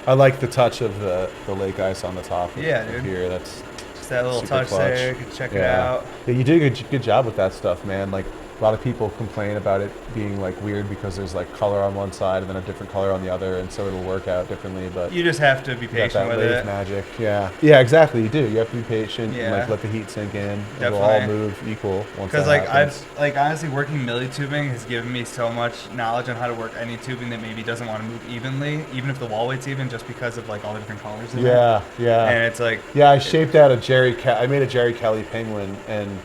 I like the touch of the lake ice on the top of dude. here. That's just that little super touch clutch. there. You can check it out. Yeah, you did a good job with that stuff, man. Like a lot of people complain about it being like weird because there's like color on one side and then a different color on the other, and so it'll work out differently. But you just have to be patient with lathe it. Magic, yeah, exactly. You do. You have to be patient and like Yeah. let the heat sink in. Definitely. It'll all move equal once that Because like happens. I've like honestly working milli tubing has given me so much knowledge on how to work any tubing that maybe doesn't want to move evenly, even if the wall weight's even, just because of like all the different colors in it. Yeah. And it's like I shaped out I made a Jerry Kelly penguin, and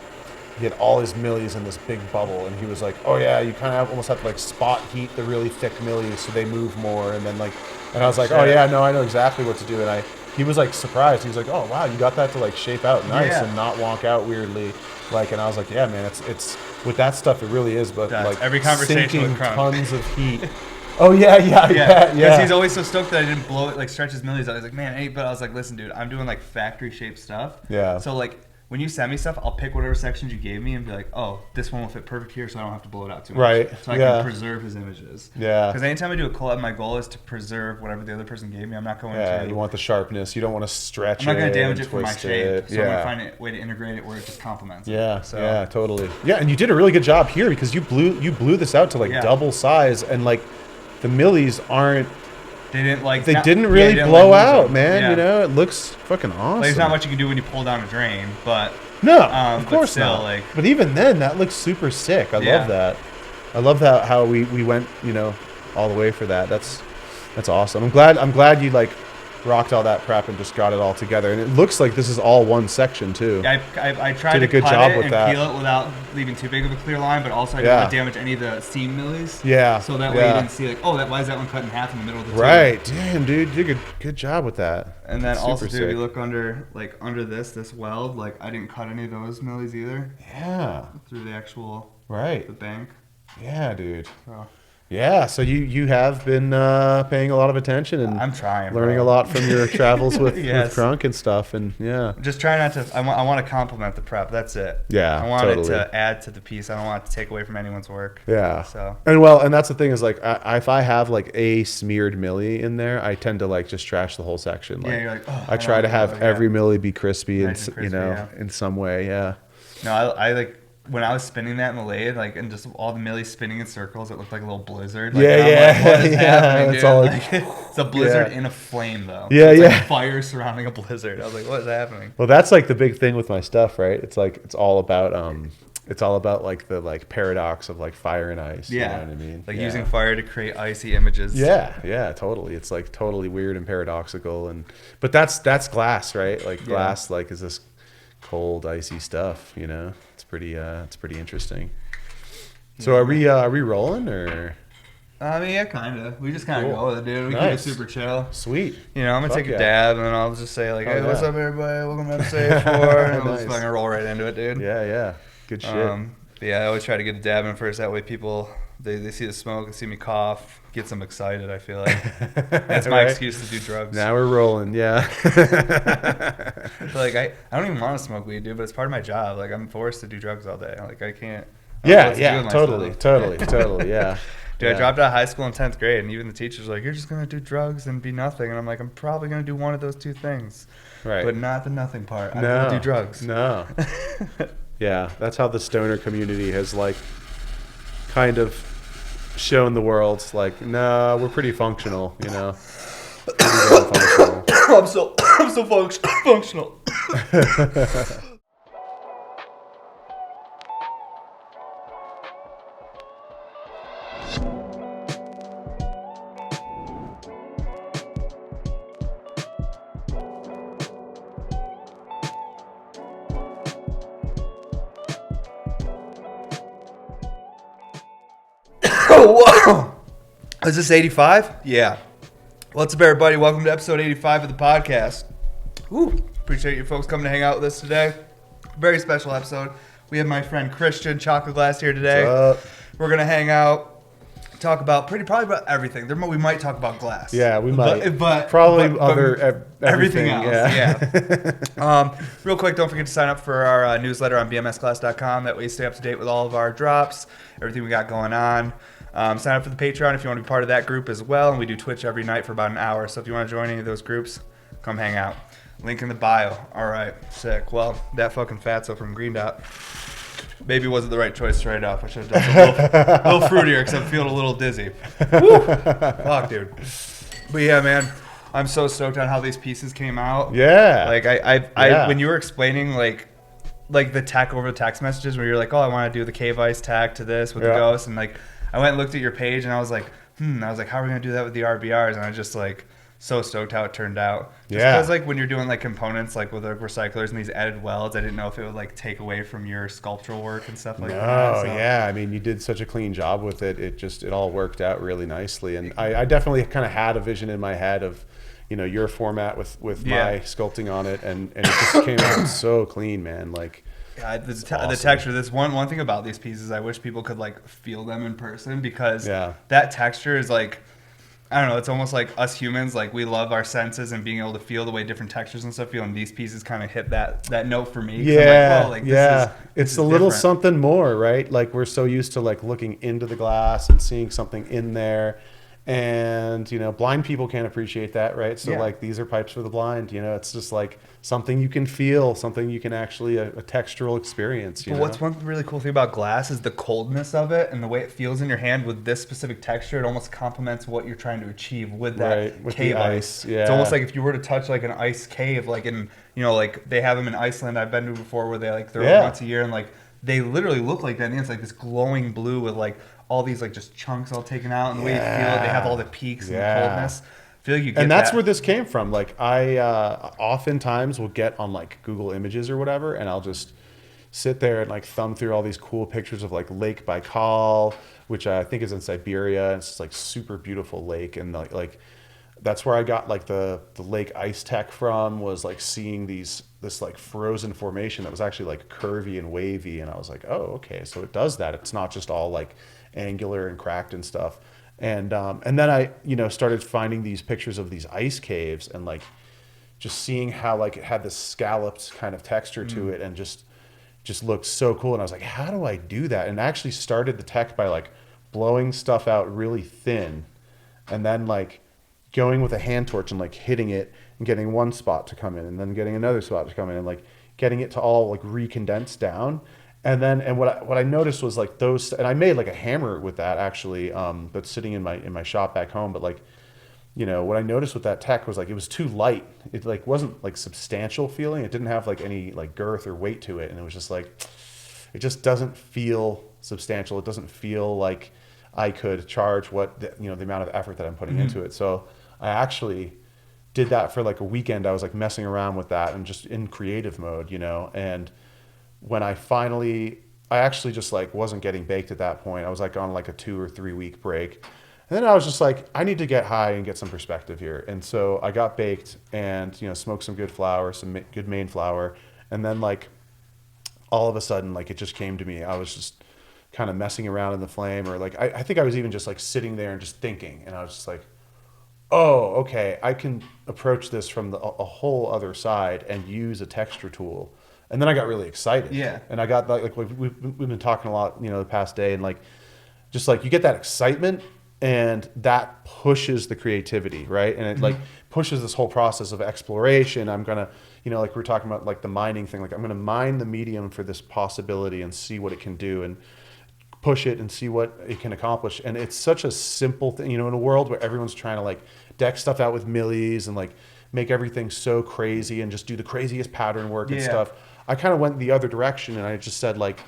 he had all his millies in this big bubble, and he was like, "Oh yeah, you kind of almost have to like spot heat the really thick millies so they move more." And then and I was like, "Oh yeah, no, I know exactly what to do." And he was like surprised. He was like, "Oh wow, you got that to like shape out nice and not wonk out weirdly." And I was like, "Yeah, man, it's with that stuff, it really is." But like every conversation sinking with Crunk. tons of heat. Oh yeah. Because he's always so stoked that I didn't blow it, like stretch his millies out. I was like, man, but I was like, listen, dude, I'm doing like factory shaped stuff. Yeah. So like when you send me stuff, I'll pick whatever sections you gave me and be like, oh, this one will fit perfect here, so I don't have to blow it out too much. Right. So I can preserve his images. Yeah. Because anytime I do a collab, my goal is to preserve whatever the other person gave me. I'm not going to. Yeah, you want the sharpness. You don't want to stretch it. I'm not going to damage it for my twist shape. it. So I'm going to find a way to integrate it where it just complements Yeah, it. So, yeah, totally. Yeah, and you did a really good job here because you blew this out to like double size, and like the millies aren't. They didn't like. They didn't really blow out, man. Yeah. You know, it looks fucking awesome. Like, there's not much you can do when you pull down a drain, but no, of course still, not. Like, but even then, that looks super sick. I love that. I love how we went, all the way for that. That's awesome. I'm glad you like rocked all that prep and just got it all together. And it looks like this is all one section too. I tried to cut it and peel it without leaving too big of a clear line, but also I didn't want to damage any of the seam millies. Yeah. So that way you didn't see like, oh, why is that one cut in half in the middle of the tube? Right. Damn, dude, you did a good job with that. And then Super also, dude, sick. you look under this weld, like I didn't cut any of those millies either. Yeah. Through the actual the bank. Yeah, dude. So. Yeah, so you have been paying a lot of attention and I'm trying, learning a lot from your travels with Crunk and stuff, and just try not to. I want to complement the prep. That's it. Yeah, I want it to add to the piece. I don't want it to take away from anyone's work. Yeah. So and that's the thing is like if I have like a smeared milli in there, I tend to like just trash the whole section. Like, you're like, oh, I try to have every milli be crispy and crispy, in some way. Yeah. No, I like. When I was spinning that in the lathe, like, and just all the millies spinning in circles, it looked like a little blizzard. Like, what is happening, it's all it's a blizzard in a flame, though. Yeah, it's like fire surrounding a blizzard. I was like, what is happening? Well, that's like the big thing with my stuff, right? It's like it's all about like the like paradox of like fire and ice. Yeah, you know what I mean? Like using fire to create icy images. Yeah, totally. It's like totally weird and paradoxical, but that's glass, right? Like glass, like is this cold, icy stuff, It's pretty interesting. So are we rolling or? I mean, yeah, kind of. We just kind of go with it, dude. We keep it super chill. Sweet. I'm gonna take a dab and then I'll just say like, hey, what's up, everybody? Welcome to episode 4. And we'll just fucking roll right into it, dude. Yeah. Good shit. I always try to get a dab in first. That way people they see the smoke and see me cough, gets them excited. I feel like that's my excuse to do drugs. Now we're rolling. Yeah. Like I don't even want to smoke weed, dude, but it's part of my job. Like I'm forced to do drugs all day. Like I can't. Totally. Yeah. Dude, I dropped out of high school in 10th grade, and even the teachers were like, you're just going to do drugs and be nothing. And I'm like, I'm probably going to do one of those two things. Right. But not the nothing part. I'm going to do drugs. No. Yeah, that's how the stoner community has, like, kind of shown the world, like, no, we're pretty functional, Pretty damn functional. I'm so functional. Whoa. Is this 85? Yeah. What's up, everybody? Welcome to episode 85 of the podcast. Appreciate you folks coming to hang out with us today. Very special episode. We have my friend Christian Chaka Glass here today. What's up? We're going to hang out, talk about probably about everything. We might talk about glass. Yeah, we might. But everything else. Yeah. Real quick, don't forget to sign up for our newsletter on bmsglass.com. That way you stay up to date with all of our drops, everything we got going on. Sign up for the Patreon if you want to be part of that group as well. And we do Twitch every night for about an hour. So if you want to join any of those groups, come hang out. Link in the bio. All right, sick. Well, that fucking fatso from Green Dot maybe wasn't the right choice straight up. I should have done something a little fruitier because I'm feeling a little dizzy. Woo! Fuck, dude. But yeah, man, I'm so stoked on how these pieces came out. Yeah. Like I when you were explaining like the tech over the text messages where you're like, oh, I want to do the cave ice tech to this with the ghost, and like I went and looked at your page and I was like, how are we gonna do that with the RBRs? And I was just like so stoked how it turned out. Just because like when you're doing like components like with the recyclers and these added welds, I didn't know if it would like take away from your sculptural work and stuff like that. So. Yeah, I mean, you did such a clean job with it. It all worked out really nicely, and I definitely kind of had a vision in my head of, your format with my sculpting on it, and it just came out so clean, man. Like, the texture. This one thing about these pieces, I wish people could like feel them in person, because that texture is like, I don't know, it's almost like us humans, like we love our senses and being able to feel the way different textures and stuff feel, and these pieces kind of hit that note for me. Yeah, I'm like, this it's a little different. Something more, right? Like we're so used to like looking into the glass and seeing something in there, and blind people can't appreciate that, right? So like these are pipes for the blind. It's just like something you can feel, something you can actually a textural experience. But what's one really cool thing about glass is the coldness of it and the way it feels in your hand with this specific texture. It almost complements what you're trying to achieve with that with cave ice. Yeah, it's almost like if you were to touch like an ice cave, like in like they have them in Iceland. I've been to before where they like throw it once a year, and like they literally look like that. And it's like this glowing blue with like all these like just chunks all taken out, and the way you feel it, they have all the peaks and the coldness. I feel like you get and that's where this came from. Like I oftentimes will get on like Google Images or whatever, and I'll just sit there and like thumb through all these cool pictures of like Lake Baikal, which I think is in Siberia. It's like super beautiful lake, and like that's where I got like the lake ice tech from, was like seeing this like frozen formation that was actually like curvy and wavy, and I was like, oh, okay, so it does that. It's not just all like angular and cracked and stuff. And then I started finding these pictures of these ice caves, and like just seeing how like it had this scalloped kind of texture to it, and just looked so cool. And I was like, how do I do that? And I actually started the tech by like blowing stuff out really thin, and then like going with a hand torch and like hitting it and getting one spot to come in, and then getting another spot to come in, and like getting it to all like recondense down. And then, what I noticed was like those, and I made like a hammer with that actually, that's sitting in my shop back home. But like, what I noticed with that tech was like it was too light. It like wasn't like substantial feeling. It didn't have like any like girth or weight to it, and it was just like, it just doesn't feel substantial. It doesn't feel like I could charge the amount of effort that I'm putting into it. So I actually did that for like a weekend. I was like messing around with that and just in creative mode, and when I actually just like wasn't getting baked at that point. I was like on like a 2 or 3 week break. And then I was just like, I need to get high and get some perspective here. And so I got baked and, smoked some good flour, some good main flour. And then like all of a sudden, like it just came to me. I was just kind of messing around in the flame, or like, I think I was even just like sitting there and just thinking. And I was just like, oh, okay, I can approach this from a whole other side and use a texture tool. And then I got really excited. Yeah. And I got like we've been talking a lot, the past day, and like just like you get that excitement, and that pushes the creativity, right? And it like pushes this whole process of exploration. I'm gonna, like we were talking about like the mining thing, like I'm gonna mine the medium for this possibility and see what it can do, and push it and see what it can accomplish. And it's such a simple thing, in a world where everyone's trying to like deck stuff out with millis and like make everything so crazy and just do the craziest pattern work and stuff. I kind of went the other direction, and I just said like,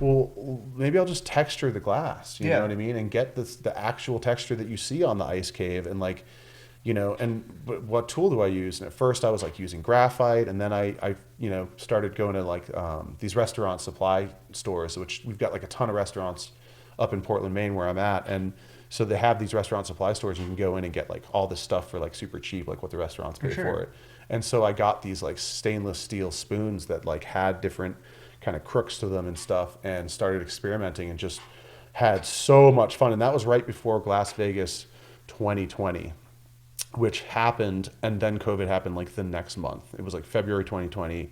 well, maybe I'll just texture the glass, you know what I mean? And get the actual texture that you see on the ice cave, and like, but what tool do I use? And at first I was like using graphite, and then I started going to like these restaurant supply stores, which we've got like a ton of restaurants up in Portland, Maine, where I'm at. And so they have these restaurant supply stores, and you can go in and get like all this stuff for like super cheap, like what the restaurants pay for it. And so I got these like stainless steel spoons that like had different kind of crooks to them and stuff, and started experimenting and just had so much fun. And that was right before Glass Vegas 2020, which happened, and then COVID happened like the next month. It was like February 2020,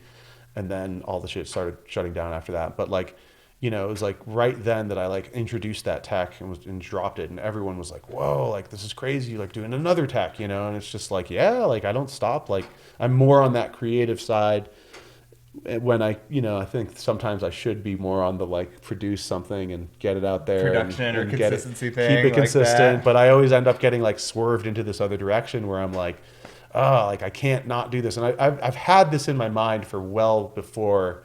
and then all the shit started shutting down after that. But like, you know, it was like right then that I like introduced that tech and dropped it, and everyone was like, whoa, like this is crazy, like doing another tech, you know. And it's just like, yeah, like I don't stop. Like I'm more on that creative side. When I, you know, I think sometimes I should be more on the like produce something and get it out there, Production or consistency thing, keep it like consistent. that. But I always end up getting like swerved into this other direction where I'm like, oh, like I can't not do this. And I've had this in my mind for well before,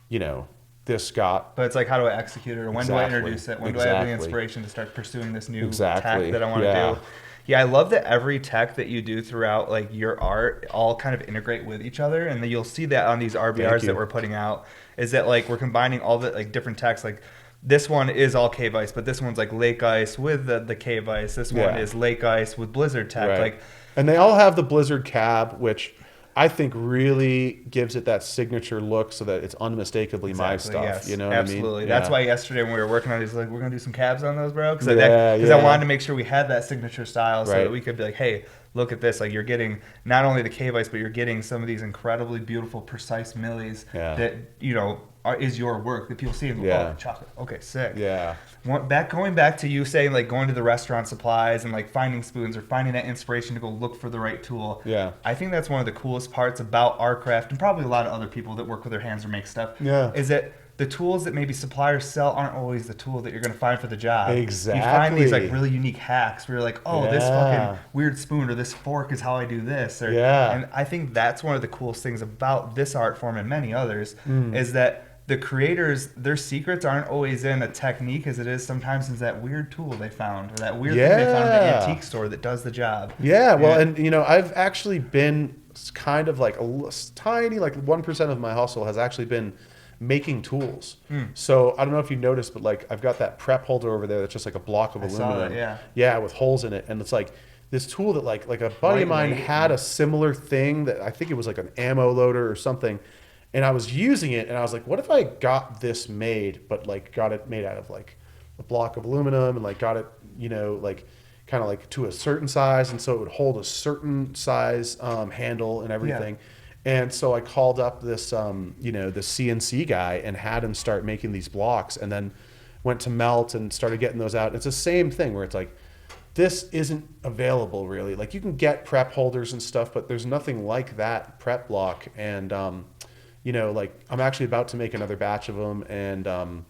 you know, this got. But it's like, how do I execute it, or when do I introduce it? When do I have the inspiration to start pursuing this new tech that I want to do? Yeah, I love that every tech that you do throughout like your art all kind of integrate with each other, and then you'll see that on these RBRs that we're putting out. Is that like we're combining all the like different techs? Like this one is all cave ice, but this one's like lake ice with the cave ice. This one is lake ice with blizzard tech. Right. Like, and they all have the blizzard cab, which I think really gives it that signature look so that it's unmistakably my stuff. Yes, you know what absolutely. I mean? That's why yesterday when we were working on it, he's like, we're going to do some cabs on those, bro. Because I wanted to make sure we had that signature style so that we could be like, hey, look at this. Like you're getting not only the cave ice, but you're getting some of these incredibly beautiful, precise millies that, you know, is your work that people see and go, oh, chocolate. Okay, sick. Yeah. Going back to you saying like going to the restaurant supplies and like finding spoons or finding that inspiration to go look for the right tool. Yeah. I think that's one of the coolest parts about our craft, and probably a lot of other people that work with their hands or make stuff. Yeah. Is that the tools that maybe suppliers sell aren't always the tool that you're going to find for the job. Exactly. You find these like really unique hacks where you're like, oh, this fucking weird spoon or this fork is how I do this. Or, and I think that's one of the coolest things about this art form and many others is that the creators, their secrets aren't always in a technique as it is sometimes in that weird tool they found or that weird thing they found in the antique store that does the job. Yeah, well, and you know, I've actually been kind of like a tiny, like 1% of my hustle has actually been making tools. So I don't know if you noticed, but like I've got that prep holder over there that's just like a block of aluminum. That, with holes in it, and it's like this tool that like a buddy of mine had a similar thing that I think it was like an ammo loader or something. And I was using it, and I was like, what if I got this made, but like got it made out of like a block of aluminum and like got it, you know, like kind of like to a certain size, and so it would hold a certain size handle and everything. And so I called up this, you know, the CNC guy and had him start making these blocks, and then went to melt and started getting those out. It's the same thing where it's like, this isn't available really. Like you can get prep holders and stuff, but there's nothing like that prep block. And you know, like I'm actually about to make another batch of them, and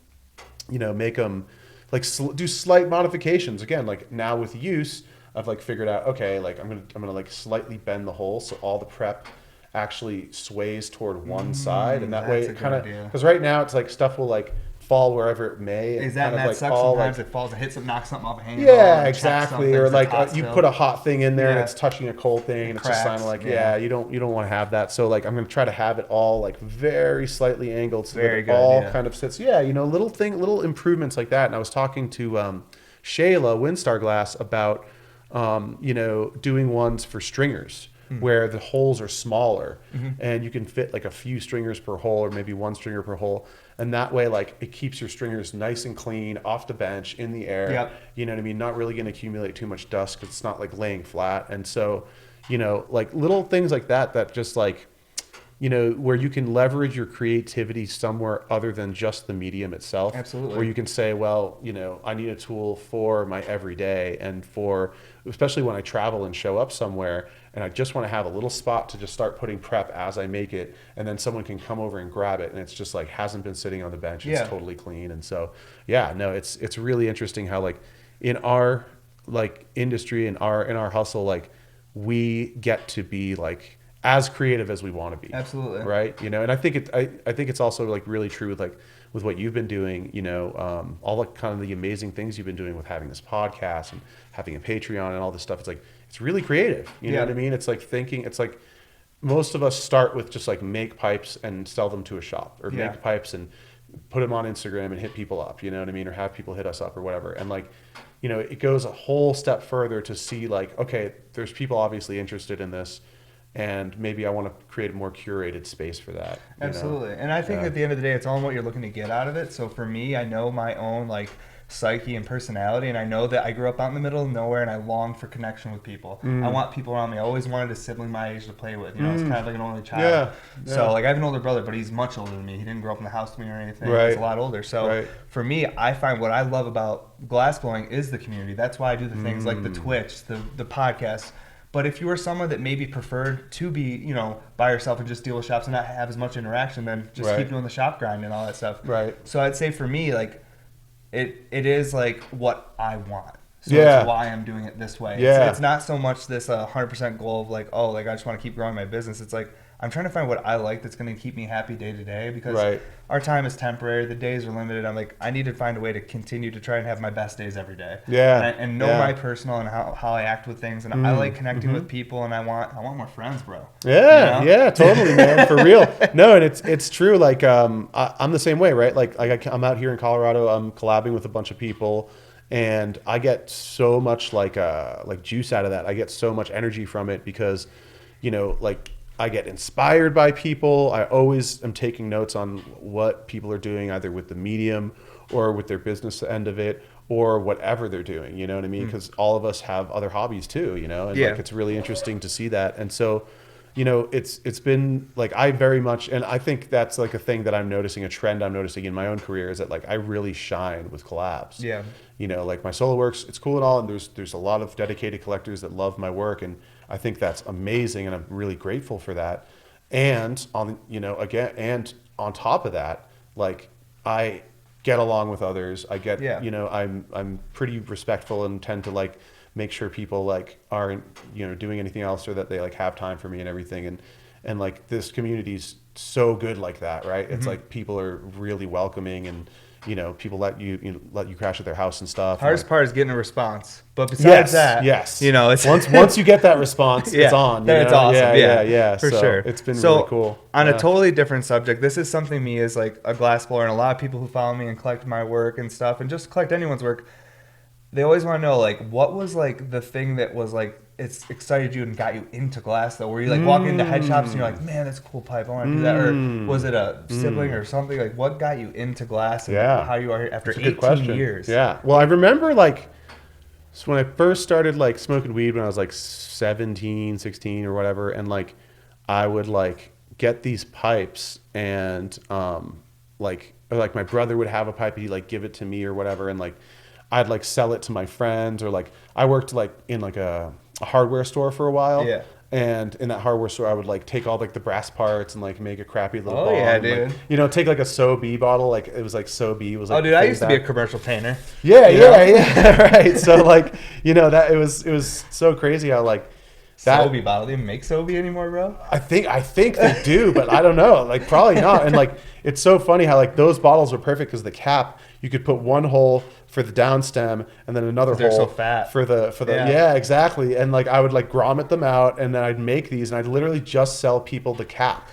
you know, make them like do slight modifications. Again, like now with use, I've like figured out, okay, like I'm gonna like slightly bend the hole so all the prep actually sways toward one side, and that way it kind of, because right now it's like stuff will like fall wherever it may. Is that, kind of that like sucks sometimes it falls and hits something, knocks something off a handle. Yeah, exactly. Or like you put a hot thing in there and it's touching a cold thing, and it's just kind of like, you don't want to have that. So like I'm going to try to have it all like very slightly angled so that it all kind of sits. Yeah, you know, little improvements like that. And I was talking to Shayla Windstar Glass about you know, doing ones for stringers where the holes are smaller and you can fit like a few stringers per hole or maybe one stringer per hole. And that way, like, it keeps your stringers nice and clean off the bench in the air. You know what I mean? Not really going to accumulate too much dust because it's not like laying flat. And so, you know, like little things like that, that just like, you know, where you can leverage your creativity somewhere other than just the medium itself. Absolutely. Where you can say, well, you know, I need a tool for my everyday, and for, especially when I travel and show up somewhere and I just want to have a little spot to just start putting prep as I make it, and then someone can come over and grab it, and it's just like hasn't been sitting on the bench. It's totally clean. And so, yeah, no, it's really interesting how like in our like industry, in our hustle, like we get to be like as creative as we want to be. Absolutely. Right. You know, and I think it's also like really true with like with what you've been doing, you know, all the kind of the amazing things you've been doing with having this podcast and having a Patreon and all this stuff. It's like, it's really creative. You know what I mean? It's like thinking, it's like most of us start with just like make pipes and sell them to a shop, or make pipes and put them on Instagram and hit people up, you know what I mean? Or have people hit us up or whatever. And like, you know, it goes a whole step further to see like, okay, there's people obviously interested in this, and maybe I want to create a more curated space for that. Absolutely. And I think at the end of the day, it's all what you're looking to get out of it. So for me, I know my own like psyche and personality, and I know that I grew up out in the middle of nowhere, and I long for connection with people. I want people around me. I always wanted a sibling my age to play with. You know, it's kind of like an only child. Yeah. So like I have an older brother, but he's much older than me. He didn't grow up in the house with me or anything. Right. He's a lot older. So for me, I find what I love about glassblowing is the community. That's why I do the things like the Twitch, the podcast. But if you were someone that maybe preferred to be, you know, by yourself and just deal with shops and not have as much interaction, then just keep doing the shop grind and all that stuff. Right. So I'd say for me, like, it is like what I want. So that's why I'm doing it this way. Yeah. It's not so much this 100% goal of like, oh, like I just want to keep growing my business. It's like I'm trying to find what I like that's going to keep me happy day to day, because our time is temporary. The days are limited. I'm like, I need to find a way to continue to try and have my best days every day. Yeah. And know my personal and how I act with things. And I like connecting with people, and I want more friends, bro. Yeah, you know? yeah, totally, man, for real. No, and it's true. Like, I'm the same way, right? Like I'm out here in Colorado. I'm collabing with a bunch of people, and I get so much like juice out of that. I get so much energy from it because, you know, like I get inspired by people. I always am taking notes on what people are doing, either with the medium or with their business end of it, or whatever they're doing. You know what I mean? Because all of us have other hobbies too. You know, and like it's really interesting to see that. And so, you know, it's been like I very much, and I think that's like a thing that I'm noticing, a trend I'm noticing in my own career, is that like I really shine with collabs. Yeah. You know, like my solo works, it's cool and all, and there's a lot of dedicated collectors that love my work, and I think that's amazing, and I'm really grateful for that. And on, you know, again, and on top of that, like I get along with others. I get, you know, I'm pretty respectful and tend to like make sure people like aren't, you know, doing anything else, or that they like have time for me and everything. And like this community's so good like that, right? It's like people are really welcoming, and you know, people let you crash at their house and stuff. Hardest part is getting a response, but besides that, you know, it's once you get that response, it's on. Then it's awesome. Yeah, for so sure. It's been really cool. On a totally different subject, this is something me as like a glassblower, and a lot of people who follow me and collect my work and stuff, and just collect anyone's work, they always want to know like what was like the thing that was like it's excited you and got you into glass, though, where you like walk into head shops and you're like, man, that's a cool pipe, I want to do that. Or was it a sibling or something? Like what got you into glass, and how you are here after 18 years? Yeah. Well, I remember like, so when I first started like smoking weed when I was like 17, 16 or whatever, and like I would like get these pipes, and like my brother would have a pipe, he'd like give it to me or whatever, and like I'd like sell it to my friends, or like I worked like in like a hardware store for a while. Yeah. And in that hardware store, I would like take all like the brass parts and like make a crappy little ball. Yeah, and, dude. Like, you know, take like a SoB bottle, like it was like SoB was like. Oh, dude, I used to be a commercial painter. Yeah, right. So like, you know, that it was so crazy how like that SoB bottle. Do you make SoB anymore, bro? I think they do, but I don't know. Like probably not. And like it's so funny how like those bottles were perfect because the cap, you could put one hole for the down stem and then another hole so fat. for the yeah, exactly. And like I would like grommet them out, and then I'd make these, and I'd literally just sell people the cap.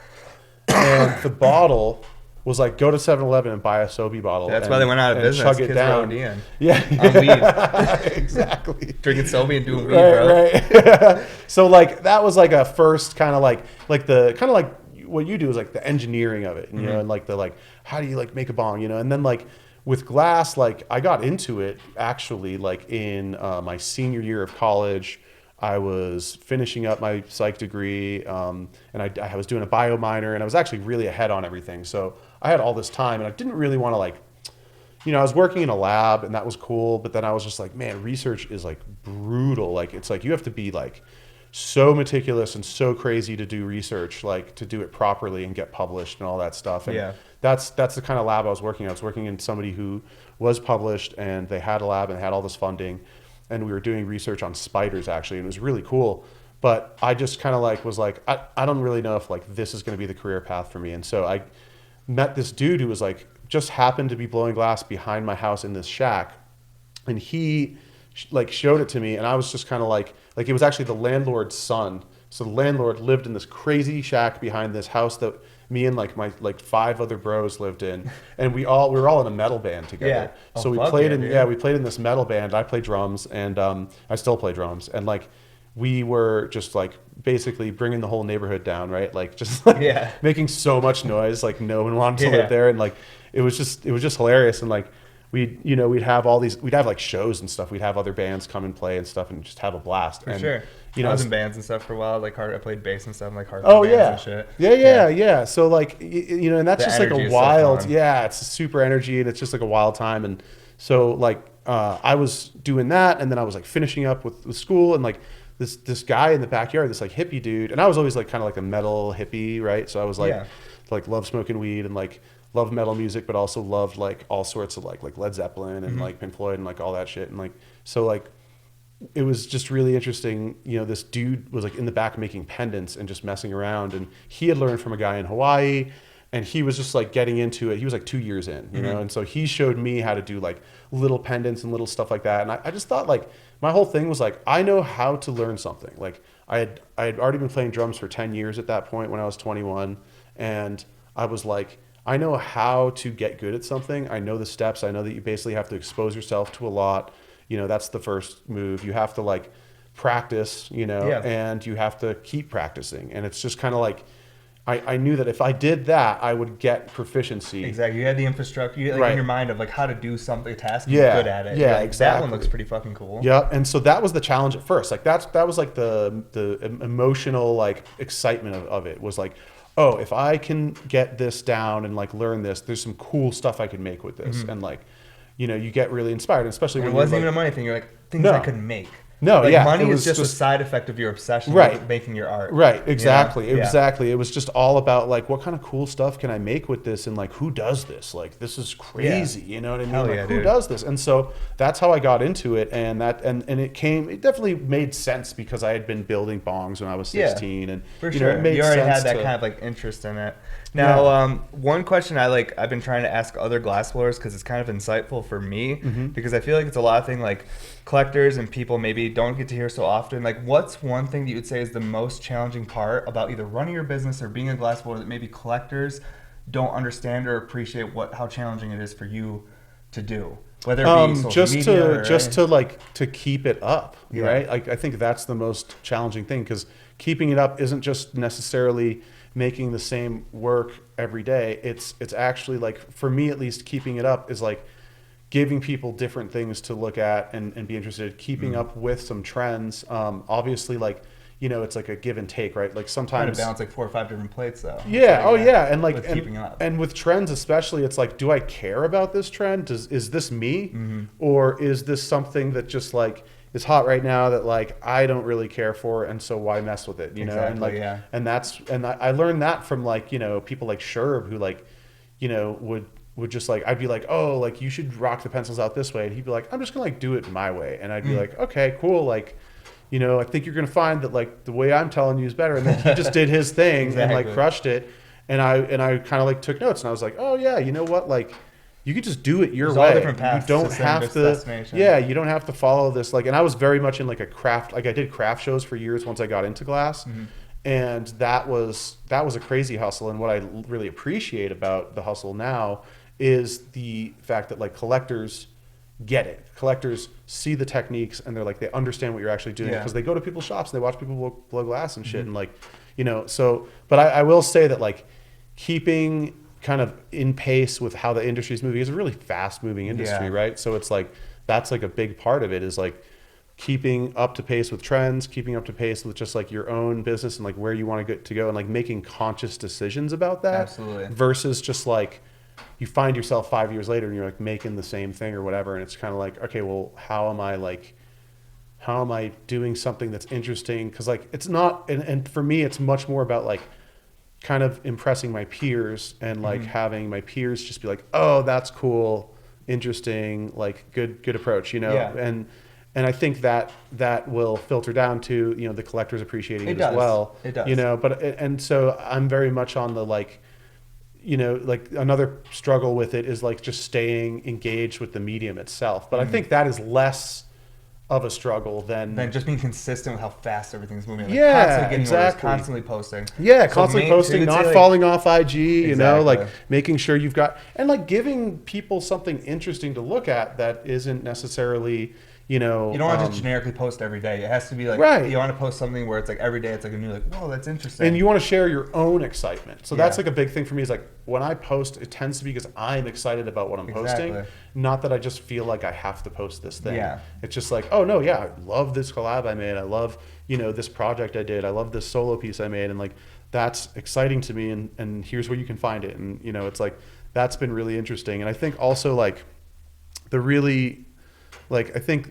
And the bottle was like, go to 7-Eleven and buy a SoB bottle. That's why they went out of business. Chug it Kids down. Yeah. On weed. Exactly. Drinking SoB and doing weed, bro. Right. So like that was like a first kind of like what you do is like the engineering of it, and, you know, and like the like how do you like make a bong, you know, and then like with glass, like I got into it actually like in my senior year of college. I was finishing up my psych degree, and I was doing a bio minor, and I was actually really ahead on everything. So I had all this time, and I didn't really want to like, you know, I was working in a lab, and that was cool. But then I was just like, man, research is like brutal. Like it's like you have to be like so meticulous and so crazy to do research, like to do it properly and get published and all that stuff. And that's the kind of lab I was working in. I was working in somebody who was published, and they had a lab and had all this funding, and we were doing research on spiders actually, and it was really cool. But I just kind of like was like, I don't really know if like this is going to be the career path for me. And so I met this dude who was like, just happened to be blowing glass behind my house in this shack, and he like showed it to me, and I was just kind of like it was actually the landlord's son. So the landlord lived in this crazy shack behind this house that me and like my like 5 other bros lived in, and we were all in a metal band together. Yeah. So we played in this metal band. I played drums, and I still play drums, and like we were just like basically bringing the whole neighborhood down, right? Like just like making so much noise, like no one wanted to live there, and like it was just hilarious. And like we'd have we'd have like shows and stuff. We'd have other bands come and play and stuff and just have a blast. For sure. I was in bands and stuff for a while. Like I played bass and stuff, like hard bands and shit. Yeah. So like, and that's just like a wild, it's a super energy and it's just like a wild time. And so like, I was doing that and then I was like finishing up with school and like this guy in the backyard, this like hippie dude. And I was always like kind of like a metal hippie, right? So I was like love smoking weed and like love metal music, but also loved like all sorts of like Led Zeppelin and like Pink Floyd and like all that shit. And like, so like, it was just really interesting. This dude was like in the back making pendants and just messing around. And he had learned from a guy in Hawaii and he was just like getting into it. He was like 2 years in, you know? And so he showed me how to do like little pendants and little stuff like that. And I just thought like, my whole thing was like, I know how to learn something. Like I had already been playing drums for 10 years at that point when I was 21. And I was like, I know how to get good at something. I know the steps. I know that you basically have to expose yourself to a lot. That's the first move. You have to like practice, and you have to keep practicing. And it's just kind of like, I knew that if I did that, I would get proficiency. Exactly. You had the infrastructure in your mind of like how to do something, a task, and you're good at it. Yeah, like, exactly. That one looks pretty fucking cool. Yeah. And so that was the challenge at first. Like that was like the emotional like excitement of it was like, oh, if I can get this down and like learn this, there's some cool stuff I can make with this. And like, you get really inspired, especially when it wasn't even a money thing. You're like, things I could make. No, like, money is just a side effect of your obsession with making your art. Right, exactly, exactly. It was just all about like, what kind of cool stuff can I make with this, and like, who does this? Like, this is crazy. You know what I mean? Hell like, who does this? And so that's how I got into it, and it definitely made sense because I had been building bongs when I was 16, and for sure, it made you already sense had that kind of like interest in it. Now, one question I've been trying to ask other glassblowers because it's kind of insightful for me because I feel like it's a lot of things like collectors and people maybe don't get to hear so often. Like, what's one thing that you would say is the most challenging part about either running your business or being a glassblower that maybe collectors don't understand or appreciate how challenging it is for you to do? Whether it be social media to keep it up, right? Like, I think that's the most challenging thing because keeping it up isn't just necessarily making the same work every day. It's actually like, for me at least, keeping it up is like giving people different things to look at and be interested, keeping up with some trends. Obviously, like, it's like a give and take, right? Like sometimes trying to balance like 4 or 5 different plates though. And like keeping up. And with trends especially, it's like, do I care about this trend? Is this me? Or is this something that just like is hot right now that like I don't really care for, and so why mess with it? And I learned that from like people like Sherb who like would just like, I'd be like, oh, like you should rock the pencils out this way, and he'd be like, I'm just gonna like do it my way, and I'd be like, okay, cool, like I think you're gonna find that like the way I'm telling you is better, and then he just did his thing and like crushed it, and I kind of like took notes, and I was like, oh yeah, you know what, like you could just do it your way. Different paths you don't have to. You don't have to follow this. Like, and I was very much in like a craft. Like I did craft shows for years once I got into glass, and that was a crazy hustle. And what I really appreciate about the hustle now is the fact that like collectors get it. Collectors see the techniques and they're like, they understand what you're actually doing because they go to people's shops and they watch people blow glass and shit and like, so. But I will say that like keeping kind of in pace with how the industry is moving. It's a really fast moving industry, right? So it's like, that's like a big part of it is like keeping up to pace with trends, keeping up to pace with just like your own business and like where you want to go and like making conscious decisions about that. Absolutely. Versus just like, you find yourself 5 years later and you're like making the same thing or whatever. And it's kind of like, okay, well, how am I doing something that's interesting? Cause like, it's not, and for me, it's much more about like, kind of impressing my peers and like having my peers just be like, oh, that's cool, interesting, like good approach, and I think that will filter down to the collectors appreciating it as well. It does. But and so I'm very much on the like another struggle with it is like just staying engaged with the medium itself, but I think that is less of a struggle than just being consistent with how fast everything's moving. Like constantly getting orders, constantly posting. Yeah, constantly posting, not falling off IG, like making sure you've got, and like giving people something interesting to look at that isn't necessarily, You don't want to just generically post every day. It has to be like, right. You want to post something where it's like every day it's like a new, like, whoa, that's interesting. And you want to share your own excitement. So that's like a big thing for me is like when I post, it tends to be because I'm excited about what I'm posting. Not that I just feel like I have to post this thing. Yeah. It's just like, oh no, yeah, I love this collab I made. I love, this project I did. I love this solo piece I made. And like, that's exciting to me. And here's where you can find it. And, it's like, that's been really interesting. And I think also like I think,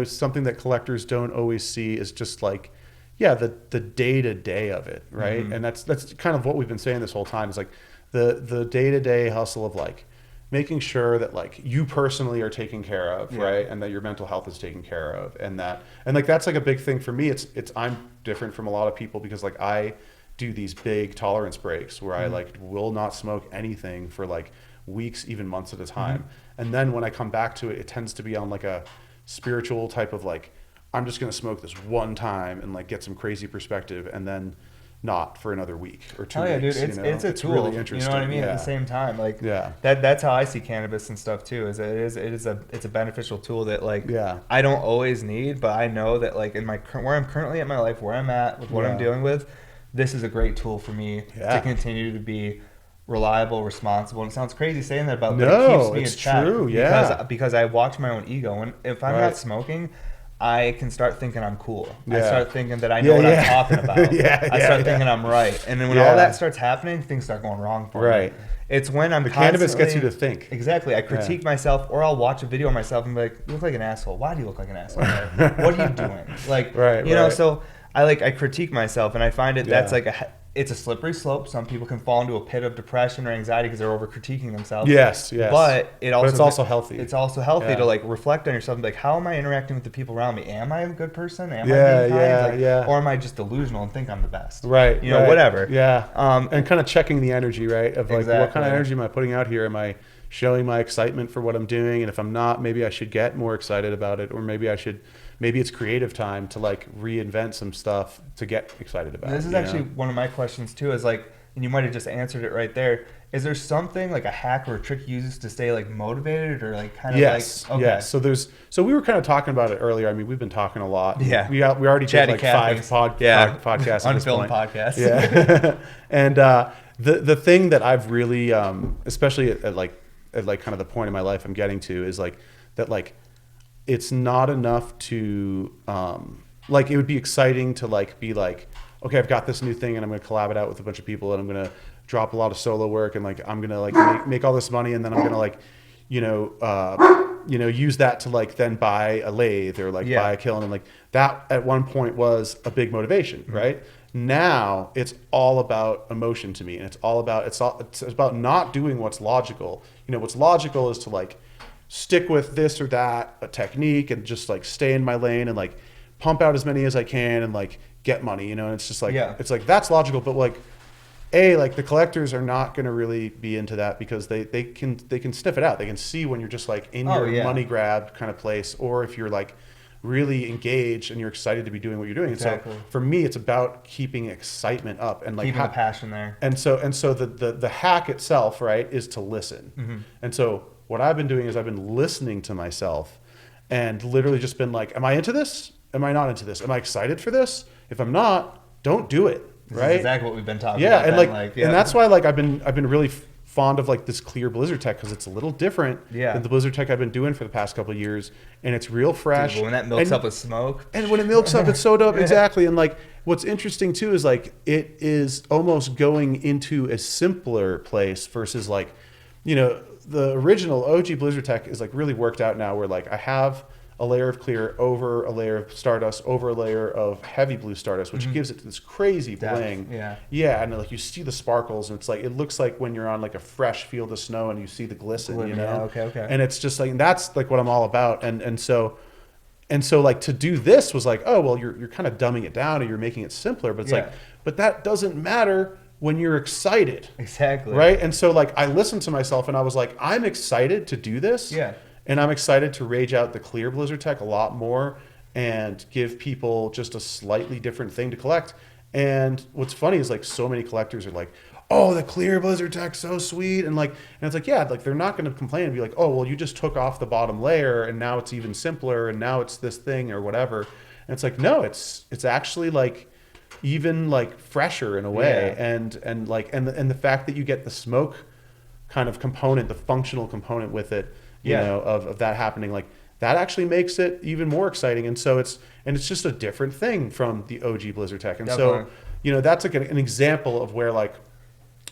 something that collectors don't always see is just like, the day-to-day of it, right? Mm-hmm. And that's kind of what we've been saying this whole time is like the day-to-day hustle of like making sure that like you personally are taken care of, right? And that your mental health is taken care of. And like that's like a big thing for me. It's I'm different from a lot of people because like I do these big tolerance breaks where I like will not smoke anything for like weeks, even months at a time. And then when I come back to it, it tends to be on like a spiritual type of like, I'm just going to smoke this one time and like get some crazy perspective and then not for another week or 2 weeks. Dude, it's a tool. Really interesting. You know what I mean? At the same time, like that's how I see cannabis and stuff too. Is it's a beneficial tool that like I don't always need, but I know that like in where I'm currently at my life, where I'm at with what I'm dealing with, this is a great tool for me to continue to be reliable, responsible. And it sounds crazy saying that about, but it keeps me in check. True, because I watch my own ego. And if I'm not smoking, I can start thinking I'm cool. I start thinking that I know what I'm talking about. I start thinking I'm right. And then when all that starts happening, things start going wrong for me. It's when I'm cannabis gets you to think. Exactly. I critique myself, or I'll watch a video of myself and be like, you look like an asshole. Why do you look like an asshole? What are you doing? Like, so I critique myself, and I find that's like it's a slippery slope. Some people can fall into a pit of depression or anxiety because they're over critiquing themselves. Yes. But it's also healthy. It's also healthy to like reflect on yourself and be like, how am I interacting with the people around me? Am I a good person? Am I being kind? Or am I just delusional and think I'm the best? Right. Whatever. Yeah. And kind of checking the energy, right? Of like, what kind of energy am I putting out here? Am I showing my excitement for what I'm doing? And if I'm not, maybe I should get more excited about it, or maybe it's creative time to like reinvent some stuff to get excited about. This is actually one of my questions too, is like, and you might have just answered it right there. Is there something like a hack or a trick you use to stay like motivated or like kind of Yes. So we were kind of talking about it earlier. I mean, we've been talking a lot. Yeah. We already did like Catholics. 5 podcasts. Unfilmed podcasts. Yeah. And the thing that I've really, especially at kind of the point in my life I'm getting to, is like that like it's not enough to like it would be exciting to like be like, okay, I've got this new thing and I'm going to collab it out with a bunch of people and I'm going to drop a lot of solo work and like I'm going to like make all this money and then I'm going to like use that to like then buy a lathe or like buy a kiln, and like that at one point was a big motivation, right? Now it's all about emotion to me, and it's about not doing what's logical. What's logical is to like stick with this or that a technique and just like stay in my lane and like pump out as many as I can and like get money, and it's just like it's like that's logical, but like like the collectors are not going to really be into that because they can sniff it out. They can see when you're just like in your money grab kind of place, or if you're like really engaged and you're excited to be doing what you're doing. Exactly. And so for me, it's about keeping excitement up and like keeping the passion there. And so the hack itself, right, is to listen. Mm-hmm. And so what I've been doing is I've been listening to myself and literally just been like, am I into this? Am I not into this? Am I excited for this? If I'm not, don't do it. This right? is exactly what we've been talking about. And that's why like I've been really fond of like this clear blizzard tech, because it's a little different than the blizzard tech I've been doing for the past couple of years, and it's real fresh. Dude, when that milks up with smoke, and when it milks up, it's so dope. Exactly. And like what's interesting too is like it is almost going into a simpler place versus like, the original OG blizzard tech is like really worked out now, where like I have a layer of clear over a layer of stardust over a layer of heavy blue stardust, which gives it this crazy bling. And like you see the sparkles, and it's like it looks like when you're on like a fresh field of snow and you see the glisten, Okay. And it's just like, and that's like what I'm all about. And so like to do this was like, oh well, you're kind of dumbing it down and you're making it simpler, but it's like, but that doesn't matter when you're excited. Exactly. Right? And so like I listened to myself and I was like, I'm excited to do this. Yeah. And I'm excited to rage out the clear blizzard tech a lot more and give people just a slightly different thing to collect. And what's funny is like so many collectors are like, oh, the clear Blizzard Tech's so sweet. And it's like, yeah, like they're not going to complain and be like, oh, well, you just took off the bottom layer and now it's even simpler and now it's this thing or whatever. And it's like, no, it's actually like even like fresher in a way. Yeah. And the fact that you get the smoke kind of component, the functional component with it, you know, of that happening, like that actually makes it even more exciting. And so it's just a different thing from the OG Blizzard Tech. And so, you know, that's like an example of where like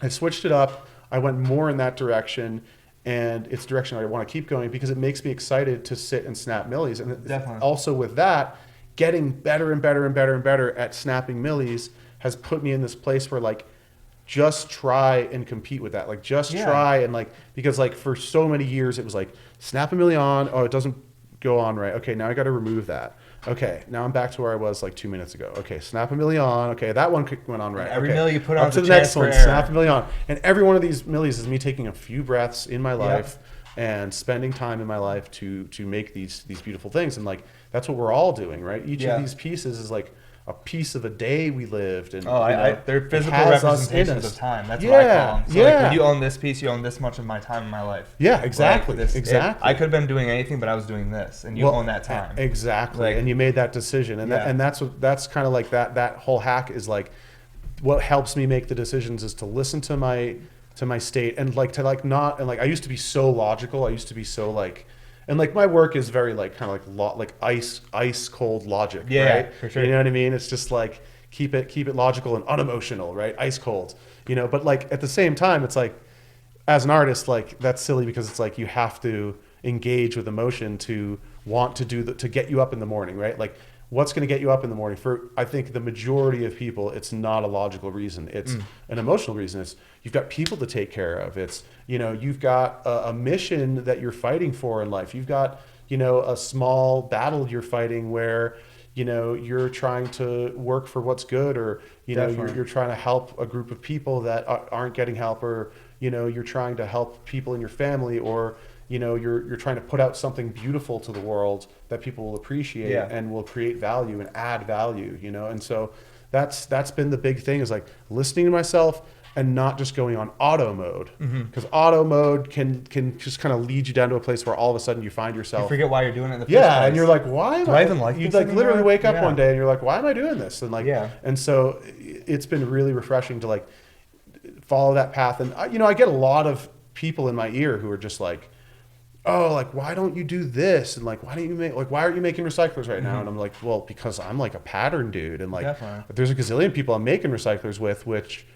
I switched it up. I went more in that direction, and it's direction I want to keep going because it makes me excited to sit and snap millies. And also with that, getting better and better and better and better at snapping millies has put me in this place where like, just try and compete with that. Like just try and like, because like for so many years it was like snap a milli on. Oh, it doesn't go on right. Okay. Now I got to remove that. Okay. Now I'm back to where I was like 2 minutes ago. Okay. Snap a milli on. Okay. That one went on right. Every okay. milli you put on to the next one, snap a milli on. And every one of these millis is me taking a few breaths in my life and spending time in my life to make these beautiful things. And like, that's what we're all doing, right? Each of these pieces is like a piece of a day we lived, and they're physical representations of time. That's what I call them. So like when you own this piece, you own this much of my time in my life. Yeah, exactly. Like exactly. I could have been doing anything, but I was doing this, and you own that time. Exactly. Like, and you made that decision, and that's kind of like that whole hack is like what helps me make the decisions is to listen to my state and like to like not and like I used to be so logical. I used to be so like. And like my work is very like kind of like ice cold logic, right? For sure. You know what I mean? It's just like keep it logical and unemotional, right? Ice cold, you know. But like at the same time, it's like as an artist, like that's silly because it's like you have to engage with emotion to want to to get you up in the morning, right? Like what's going to get you up in the morning? For I think the majority of people, it's not a logical reason. It's an emotional reason. It's you've got people to take care of. It's, you know, you've got a mission that you're fighting for in life. You've got, you know, a small battle you're fighting where, you know, you're trying to work for what's good, or, you know, you're trying to help a group of people that aren't getting help, or, you know, you're trying to help people in your family, or, you know, you're trying to put out something beautiful to the world that people will appreciate and will create value and add value, you know? And so that's been the big thing is like listening to myself and not just going on auto mode, because auto mode can just kind of lead you down to a place where all of a sudden you find yourself. You forget why you're doing it in the first place. And you're like, why am I even like you this like literally anymore? wake up one day and you're like, why am I doing this? And like, and so it's been really refreshing to like follow that path. And you know, I get a lot of people in my ear who are just like, oh, like, why don't you do this? And like, why aren't you making recyclers right now? And I'm like, well, because I'm like a pattern dude. And like, there's a gazillion people I'm making recyclers with, which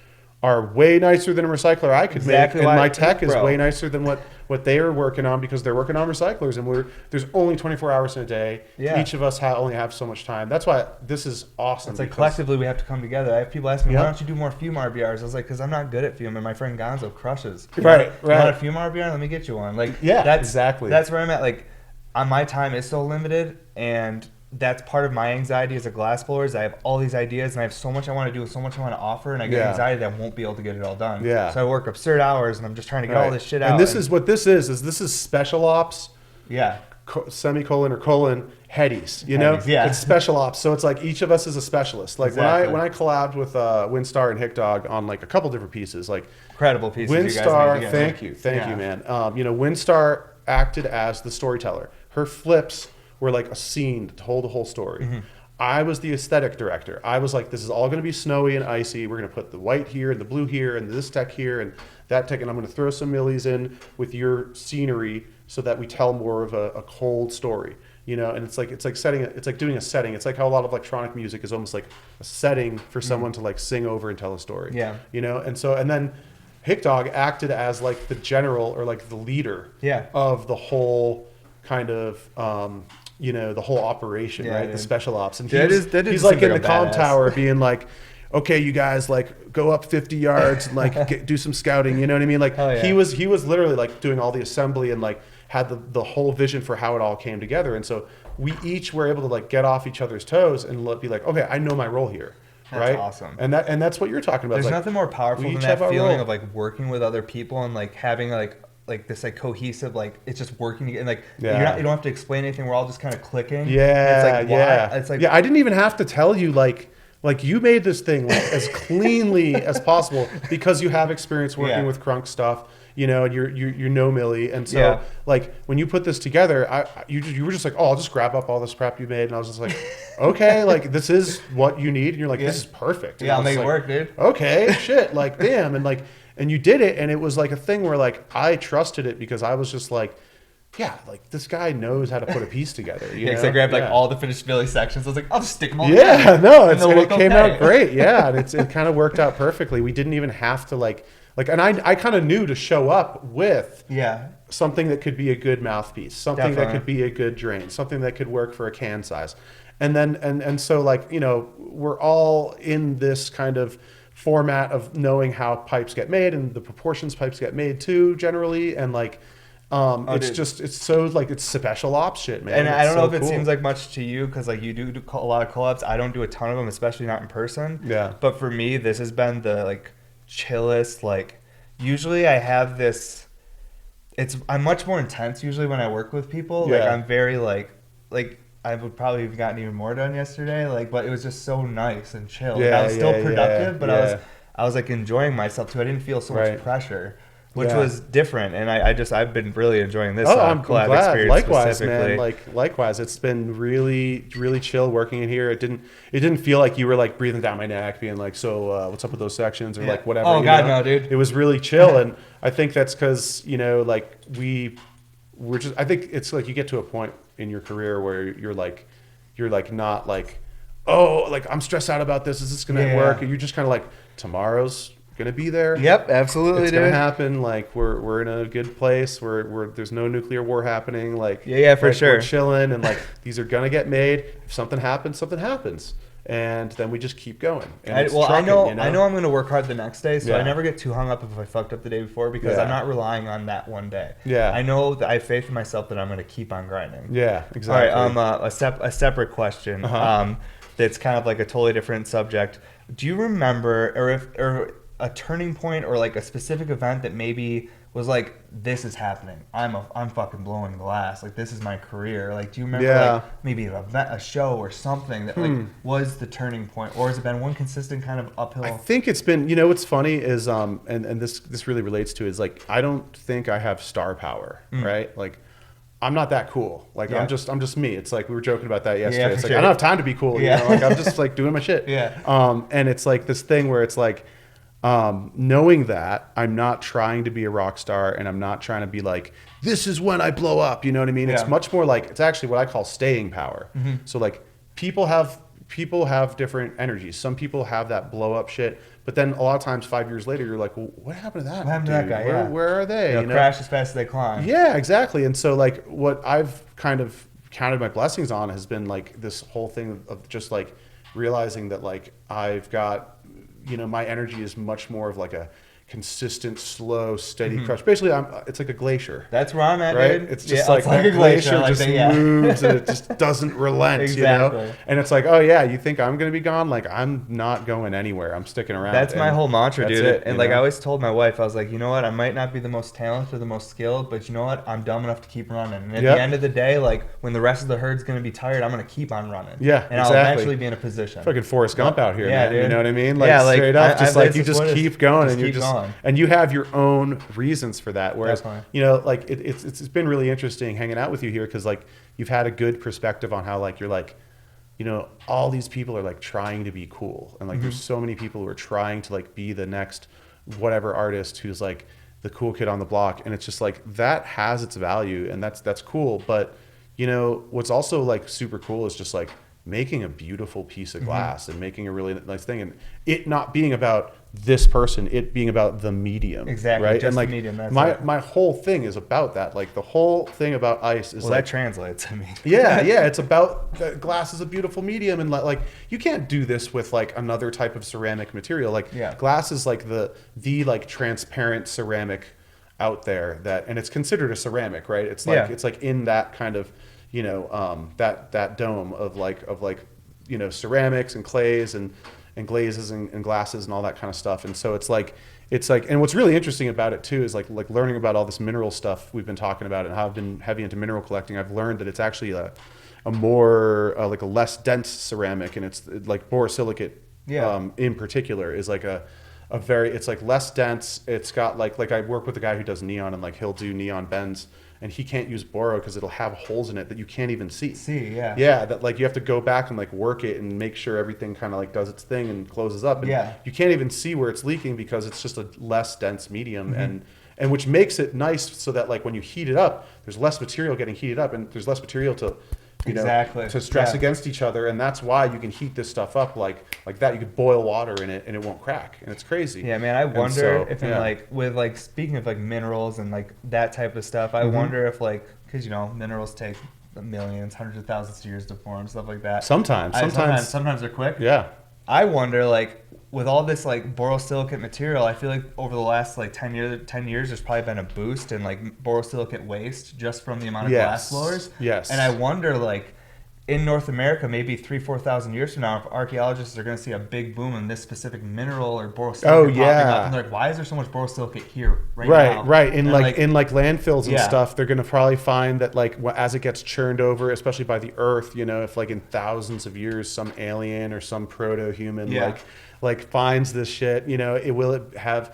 are way nicer than a recycler I could make. And my tech is way nicer than what they are working on, because they're working on recyclers, and there's only 24 hours in a day. Each of us only have so much time. That's why this is awesome. It's like collectively we have to come together. I have people ask me, why don't you do more fume RBRs? I was like, because I'm not good at fume, and my friend Gonzo crushes. You want a fume RBR? Let me get you one. Like, that's where I'm at. Like, my time is so limited, and that's part of my anxiety as a glassblower is I have all these ideas and I have so much I want to do and so much I want to offer, and I get anxiety that I won't be able to get it all done. So I work absurd hours and I'm just trying to get all this shit out. And this is what this is special ops. Semicolon or colon headies, you know? It's special ops. So it's like each of us is a specialist. Like when I collabed with Windstar and Hickdog on like a couple different pieces, like incredible pieces. Windstar, thank you, man. You know, Windstar acted as the storyteller. Her flips were like a scene to hold the whole story. I was the aesthetic director. I was like, this is all going to be snowy and icy. We're going to put the white here and the blue here and this tech here and that tech, and I'm going to throw some millies in with your scenery so that we tell more of a cold story, you know. And it's like doing a setting. It's like how a lot of electronic music is almost like a setting for someone to like sing over and tell a story. You know. And then Hickdog acted as like the general or like the leader of the whole kind of you know, the whole operation, right? The special ops. And he's like in the comm tower being like, okay, you guys, like go up 50 yards and like do some scouting, you know what I mean? Like he was literally like doing all the assembly and like had the whole vision for how it all came together. And so we each were able to like get off each other's toes and be like, okay, I know my role here. That's awesome. And that's what you're talking about. There's like, nothing more powerful than that feeling of like working with other people and like having like this like cohesive, like it's just working and like you don't have to explain anything. We're all just kind of clicking. It's like I didn't even have to tell you like Like you made this thing like as cleanly as possible because you have experience working with crunk stuff, you know, and you know Millie, and so like when you put this together, you were just like, oh, I'll just grab up all this prep you made, and I was just like, okay, like this is what you need, and you're like, this is perfect. And I'll make it work, dude. Okay, shit, like damn, and you did it, and it was like a thing where like I trusted it because I was just like. Yeah, like this guy knows how to put a piece together. You know? Because I grabbed like all the finished Millie sections. I was like, I'll just stick them all together. Yeah, no, it came okay. out great. Yeah, and it kind of worked out perfectly. We didn't even have to like, and I kind of knew to show up with something that could be a good mouthpiece, something that could be a good drain, something that could work for a can size, and then and so like you know we're all in this kind of format of knowing how pipes get made and the proportions pipes get made too generally, and like. It's so like it's special ops shit, man. And I don't know if it seems like much to you because like you do a lot of collabs. I don't do a ton of them, especially not in person. Yeah. But for me, this has been the like chillest. Like usually I have this. I'm much more intense usually when I work with people. Yeah. Like I'm very like I would probably have gotten even more done yesterday. Like, but it was just so nice and chill. Yeah, like, I was still productive, but I was like enjoying myself too. I didn't feel so much pressure. Which was different, and I've been really enjoying this I'm collab glad. experience. Likewise, man. Likewise, it's been really, really chill working in here. It didn't feel like you were like breathing down my neck, being like, so what's up with those sections or like whatever. Oh God, no, dude. It was really chill, and I think that's because you know, like we're just. I think it's like you get to a point in your career where you're like not like, oh, like I'm stressed out about this. Is this gonna work? And you're just kind of like tomorrow's gonna be there. Yep, absolutely. It's gonna happen. Like we're in a good place. We're there's no nuclear war happening. Like for sure. We're chilling, and like these are gonna get made. If something happens, and then we just keep going. And I know I'm gonna work hard the next day, so I never get too hung up if I fucked up the day before because I'm not relying on that one day. Yeah, I know that I have faith in myself that I'm gonna keep on grinding. Yeah, exactly. All right, a separate question. That's kind of like a totally different subject. Do you remember, or a turning point or like a specific event that maybe was like, this is happening. I'm fucking blowing glass. Like this is my career. Like, do you remember like maybe an event, a show or something that like was the turning point, or has it been one consistent kind of uphill? I think it's been. You know, what's funny is and this really relates to is like I don't think I have star power, right? Like. I'm not that cool. Like I'm just me. It's like we were joking about that yesterday. It's like I don't have time to be cool. You know, like I'm just like doing my shit. And it's like this thing where it's like knowing that I'm not trying to be a rock star and I'm not trying to be like this is when I blow up. You know what I mean? It's much more like it's actually what I call staying power. So like people have different energies. Some people have that blow up shit. But then a lot of times 5 years later, you're like, well, what happened to that? What happened to that guy? Where are they? You know, crash as fast as they climb. Yeah, exactly. And so like what I've kind of counted my blessings on has been like this whole thing of just like realizing that like I've got, you know, my energy is much more of like a consistent, slow, steady crush. Basically, it's like a glacier. That's where I'm at, right? dude. It's just like a glacier just moves and it just doesn't relent, exactly. You know? And it's like, oh yeah, you think I'm going to be gone? Like I'm not going anywhere. I'm sticking around. That's my whole mantra, dude. And like know? I always told my wife, I was like, you know what? I might not be the most talented or the most skilled, but you know what? I'm dumb enough to keep running. And at the end of the day, like when the rest of the herd's going to be tired, I'm going to keep on running. Yeah, and I'll eventually be in a position. Fucking Forrest Gump out here, man. Dude. You know what I mean? Like straight up, just like you just keep going and you're just and you have your own reasons for that. Whereas, you know, like it's been really interesting hanging out with you here because like you've had a good perspective on how like you're like, you know, all these people are like trying to be cool and like there's so many people who are trying to like be the next whatever artist who's like the cool kid on the block, and it's just like that has its value and that's cool. But you know what's also like super cool is just like making a beautiful piece of glass and making a really nice thing, and it not being about this person, it being about the medium. Exactly. Right. Just and like the medium, that's my whole thing is about that. Like the whole thing about ice is that translates. I mean, yeah, it's about glass is a beautiful medium, and like you can't do this with like another type of ceramic material. Like glass is like the like transparent ceramic out there and it's considered a ceramic, right? It's like it's like in that kind of, you know, that dome of like you know, ceramics and clays and glazes and glasses and all that kind of stuff. And so it's like and what's really interesting about it too is like learning about all this mineral stuff we've been talking about and how I've been heavy into mineral collecting. I've learned that it's actually a more like a less dense ceramic, and it's like borosilicate in particular is like a very, it's like less dense. It's got like I work with a guy who does neon, and like he'll do neon bends, and he can't use boro because it'll have holes in it that you can't even see. Yeah, that like you have to go back and like work it and make sure everything kind of like does its thing and closes up. And you can't even see where it's leaking because it's just a less dense medium, and which makes it nice so that like when you heat it up, there's less material getting heated up, and there's less material to to stress against each other, and that's why you can heat this stuff up like that. You could boil water in it and it won't crack, and it's crazy. Yeah, man, I wonder if in like with like speaking of like minerals and like that type of stuff, I wonder if like, because you know minerals take millions, hundreds of thousands of years to form, stuff like that. Sometimes they're quick. Yeah. I wonder, like, with all this like borosilicate material, I feel like over the last like 10 years, there's probably been a boost in like borosilicate waste just from the amount of glass blowers. Yes. And I wonder, like, in North America, maybe 3,000-4,000 years from now, if archaeologists are going to see a big boom in this specific mineral or borosilicate popping up, and they're like, why is there so much borosilicate here now? Right. In like landfills and stuff, they're going to probably find that like as it gets churned over, especially by the earth, you know, if like in thousands of years some alien or some proto-human like finds this shit, you know, will it have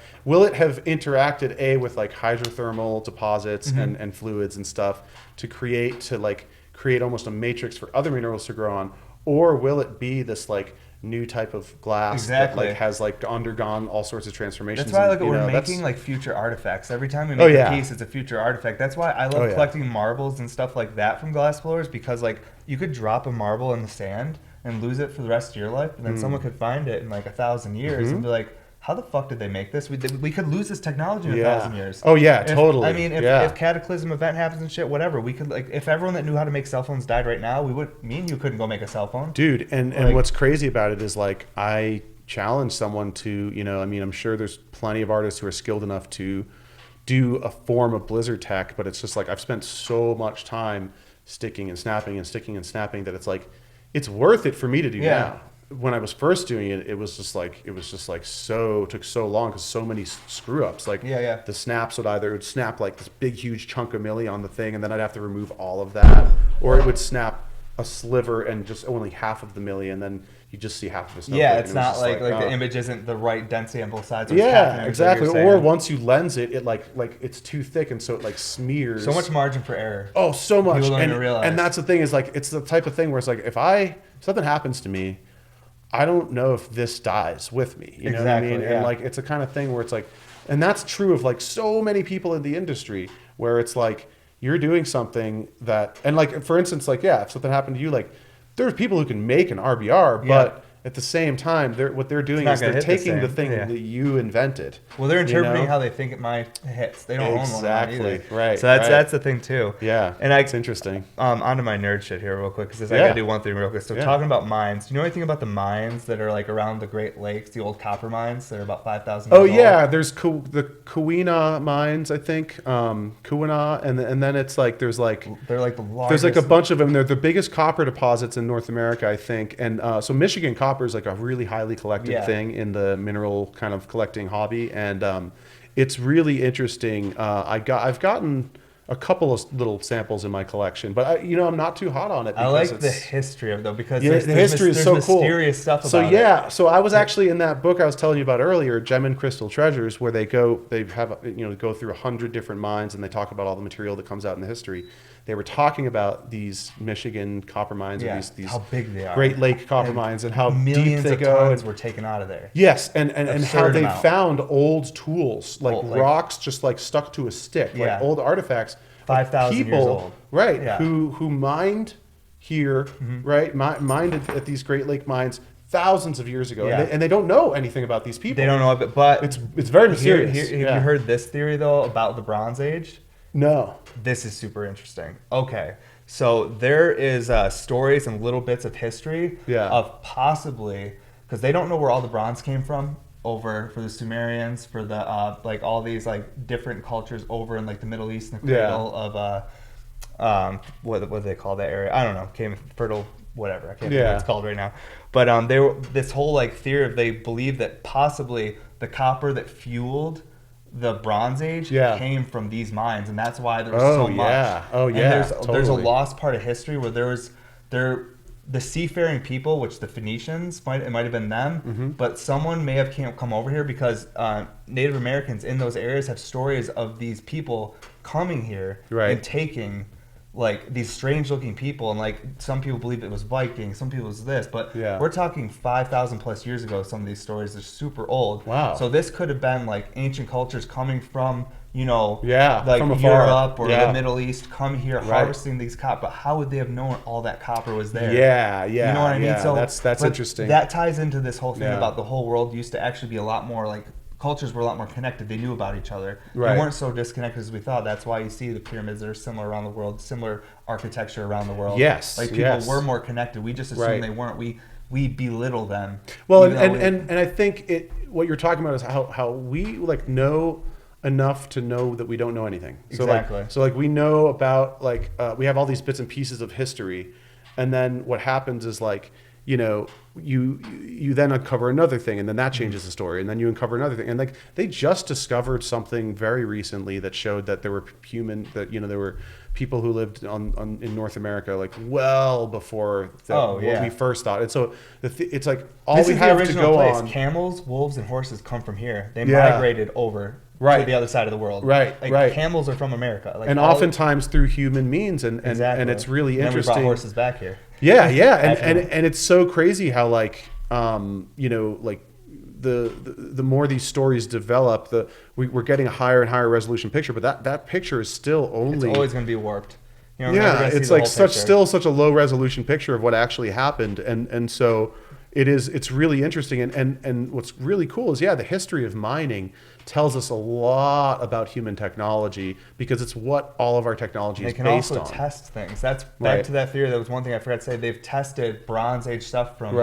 interacted with like hydrothermal deposits and fluids and stuff to create almost a matrix for other minerals to grow on, or will it be this like new type of glass that like has like undergone all sorts of transformations? That's why like we're making like future artifacts. Every time we make a piece, it's a future artifact. That's why I love collecting marbles and stuff like that from glass blowers, because like you could drop a marble in the sand and lose it for the rest of your life, and then someone could find it in like 1,000 years and be like, how the fuck did they make this? We could lose this technology in 1,000 years. Oh yeah, totally. I mean, if cataclysm event happens and shit, whatever, we could like, if everyone that knew how to make cell phones died right now, me and you couldn't go make a cell phone. Dude, and what's crazy about it is like, I challenge someone to, you know, I mean, I'm sure there's plenty of artists who are skilled enough to do a form of Blizzard tech, but it's just like, I've spent so much time sticking and snapping that it's like, it's worth it for me to do now. When I was first doing it, it was just like took so long because so many screw ups. Like the snaps would snap like this big huge chunk of milli on the thing, and then I'd have to remove all of that, or it would snap a sliver and just only half of the milli, and then you just see half of the stuff. Yeah, it's not like the image isn't the right density on both sides. Exactly. Or once you lens it, it like it's too thick, and so it like smears. So much margin for error. Oh, so much. People don't even realize. And that's the thing, is like, it's the type of thing where it's like, if something happens to me, I don't know if this dies with me. You know what I mean? Yeah. And like, it's a kind of thing where it's like, and that's true of like so many people in the industry, where it's like, you're doing something that, and like, for instance, like, if something happened to you, like, there's people who can make an RBR, but at the same time, what they're doing is they're taking the thing that you invented. Well, they're interpreting how they think it might hit. They don't own one either. Right. So that's the thing too. Yeah. And it's interesting. Onto my nerd shit here real quick, because I gotta do one thing real quick. So talking about mines, do you know anything about the mines that are like around the Great Lakes, the old copper mines that are about 5,000 years old? Oh yeah, there's the Keweenaw mines, I think. Keweenaw, and then it's like they're like the largest. There's like a bunch of them. They're the biggest copper deposits in North America, I think. And so Michigan copper is like a really highly collected thing in the mineral kind of collecting hobby, and it's really interesting. I've gotten a couple of little samples in my collection, but I'm not too hot on it. I like the history of it though, because the history is so cool. Mysterious stuff about it. So I was actually in that book I was telling you about earlier, Gem and Crystal Treasures, where they go through 100 different mines, and they talk about all the material that comes out in the history. They were talking about these Michigan copper mines, or these how big they are, Great Lake copper mines, and how millions deep they of go. Tons were taken out of there. Yes, and how they found old tools, like rocks just like stuck to a stick, like old artifacts. 5,000 years old. Right, who mined here, right, mined at these Great Lake mines thousands of years ago, and they don't know anything about these people. They don't know of it, but it's very mysterious. Have you heard this theory though about the Bronze Age? No. This is super interesting. Okay, so there is stories and little bits of history of possibly, because they don't know where all the bronze came from, over for the Sumerians, for the like all these like different cultures over in like the Middle East, and the cradle of what do they call that area? I don't know. Fertile, whatever. I can't remember what it's called right now. But they were this whole like theory of, they believe that possibly the copper that fueled the Bronze Age came from these mines, and that's why there was so much. Oh yeah. And there's a lost part of history where the seafaring people, which the Phoenicians it might have been them, but someone may have come over here because Native Americans in those areas have stories of these people coming here and taking like these strange looking people, and like some people believe it was Vikings, some people it was this, but we're talking 5,000 plus years ago. Some of these stories are super old. Wow. So this could have been like ancient cultures coming from, like from Europe or the Middle East, come here harvesting these copper. But how would they have known all that copper was there? Yeah. You know what I mean? So that's interesting. That ties into this whole thing about the whole world used to actually be a lot more like, cultures were a lot more connected. They knew about each other. They weren't so disconnected as we thought. That's why you see the pyramids that are similar around the world, similar architecture around the world. Yes. Like people were more connected. We just assumed they weren't. We belittle them. Well, and I think what you're talking about is how we like know enough to know that we don't know anything. Exactly. So like we know about like we have all these bits and pieces of history, and then what happens is like, you then uncover another thing, and then that changes the story, and then you uncover another thing, and like they just discovered something very recently that showed that there were there were people who lived in North America like well before what we first thought, and so it's like all this we have to go on. Camels, wolves, and horses come from here. They migrated over to the other side of the world. Camels are from America, and oftentimes through human means, and it's really interesting. And we brought horses back here. And it's so crazy how like like the more these stories develop, we're getting a higher and higher resolution picture, but that picture is still only, it's always going to be warped. It's like still such a low resolution picture of what actually happened, and so it's really interesting, and what's really cool is the history of mining tells us a lot about human technology, because it's what all of our technology is based on. They can also test things. That's back to that theory. That was one thing I forgot to say. They've tested Bronze Age stuff from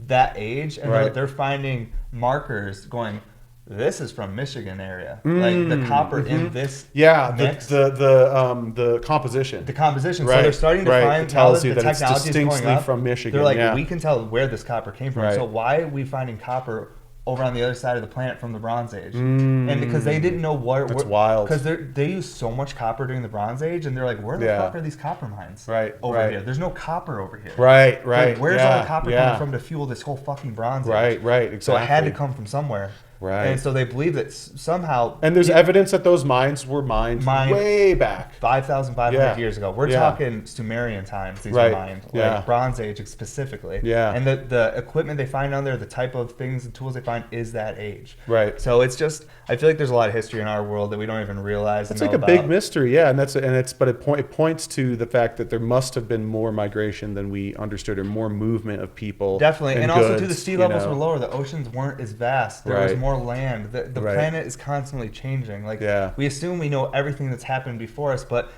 that age, and they're finding markers going, this is from Michigan area. Like the copper in this mix. The composition. The composition. So they're starting to find, it tells you the that it's distinctly from Michigan. They're like, we can tell where this copper came from. So why are we finding copper over on the other side of the planet from the Bronze Age? And because they didn't know what... That's wild. Because they used so much copper during the Bronze Age, and they're like, where the fuck are these copper mines over here? There's no copper over here. Right. Like, where's all the copper coming from to fuel this whole fucking Bronze Age? Right, exactly. So it had to come from somewhere. Right. And so they believe that somehow... And there's evidence that those mines were mined way back. 5,500 years ago. We're talking Sumerian times, these were mined. Like Bronze Age specifically. And the equipment they find on there, the type of things and tools they find is that age. Right. So it's just... I feel like there's a lot of history in our world that we don't even realize. It's like a big mystery, but it points to the fact that there must have been more migration than we understood, or more movement of people. Definitely. And also too, the sea levels were lower. The oceans weren't as vast. There was more land. The planet is constantly changing. Like we assume we know everything that's happened before us, but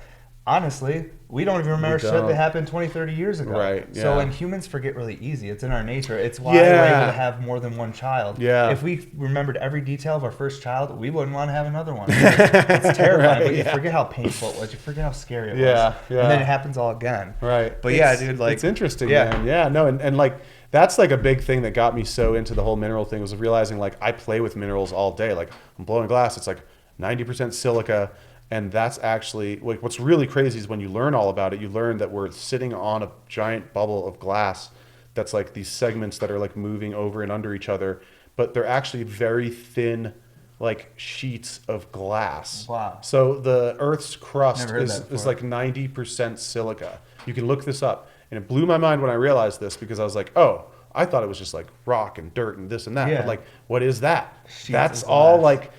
honestly, we don't even remember shit that happened 20, 30 years ago. So, and humans forget really easy. It's in our nature. It's why we're able to have more than one child. If we remembered every detail of our first child, we wouldn't want to have another one. It's terrifying, but you forget how painful it was. You forget how scary it was. And then it happens all again. But dude, like... It's interesting, man. And like... That's like a big thing that got me so into the whole mineral thing, was realizing like I play with minerals all day. Like I'm blowing glass, it's like 90% silica, and that's actually like what's really crazy is when you learn all about it, you learn that we're sitting on a giant bubble of glass that's like these segments that are like moving over and under each other, but they're actually very thin like sheets of glass. Wow. So the Earth's crust is like 90% silica. You can look this up. And it blew my mind when I realized this, because I was like, oh, I thought it was just like rock and dirt and this and that. But like, what is that? That's all like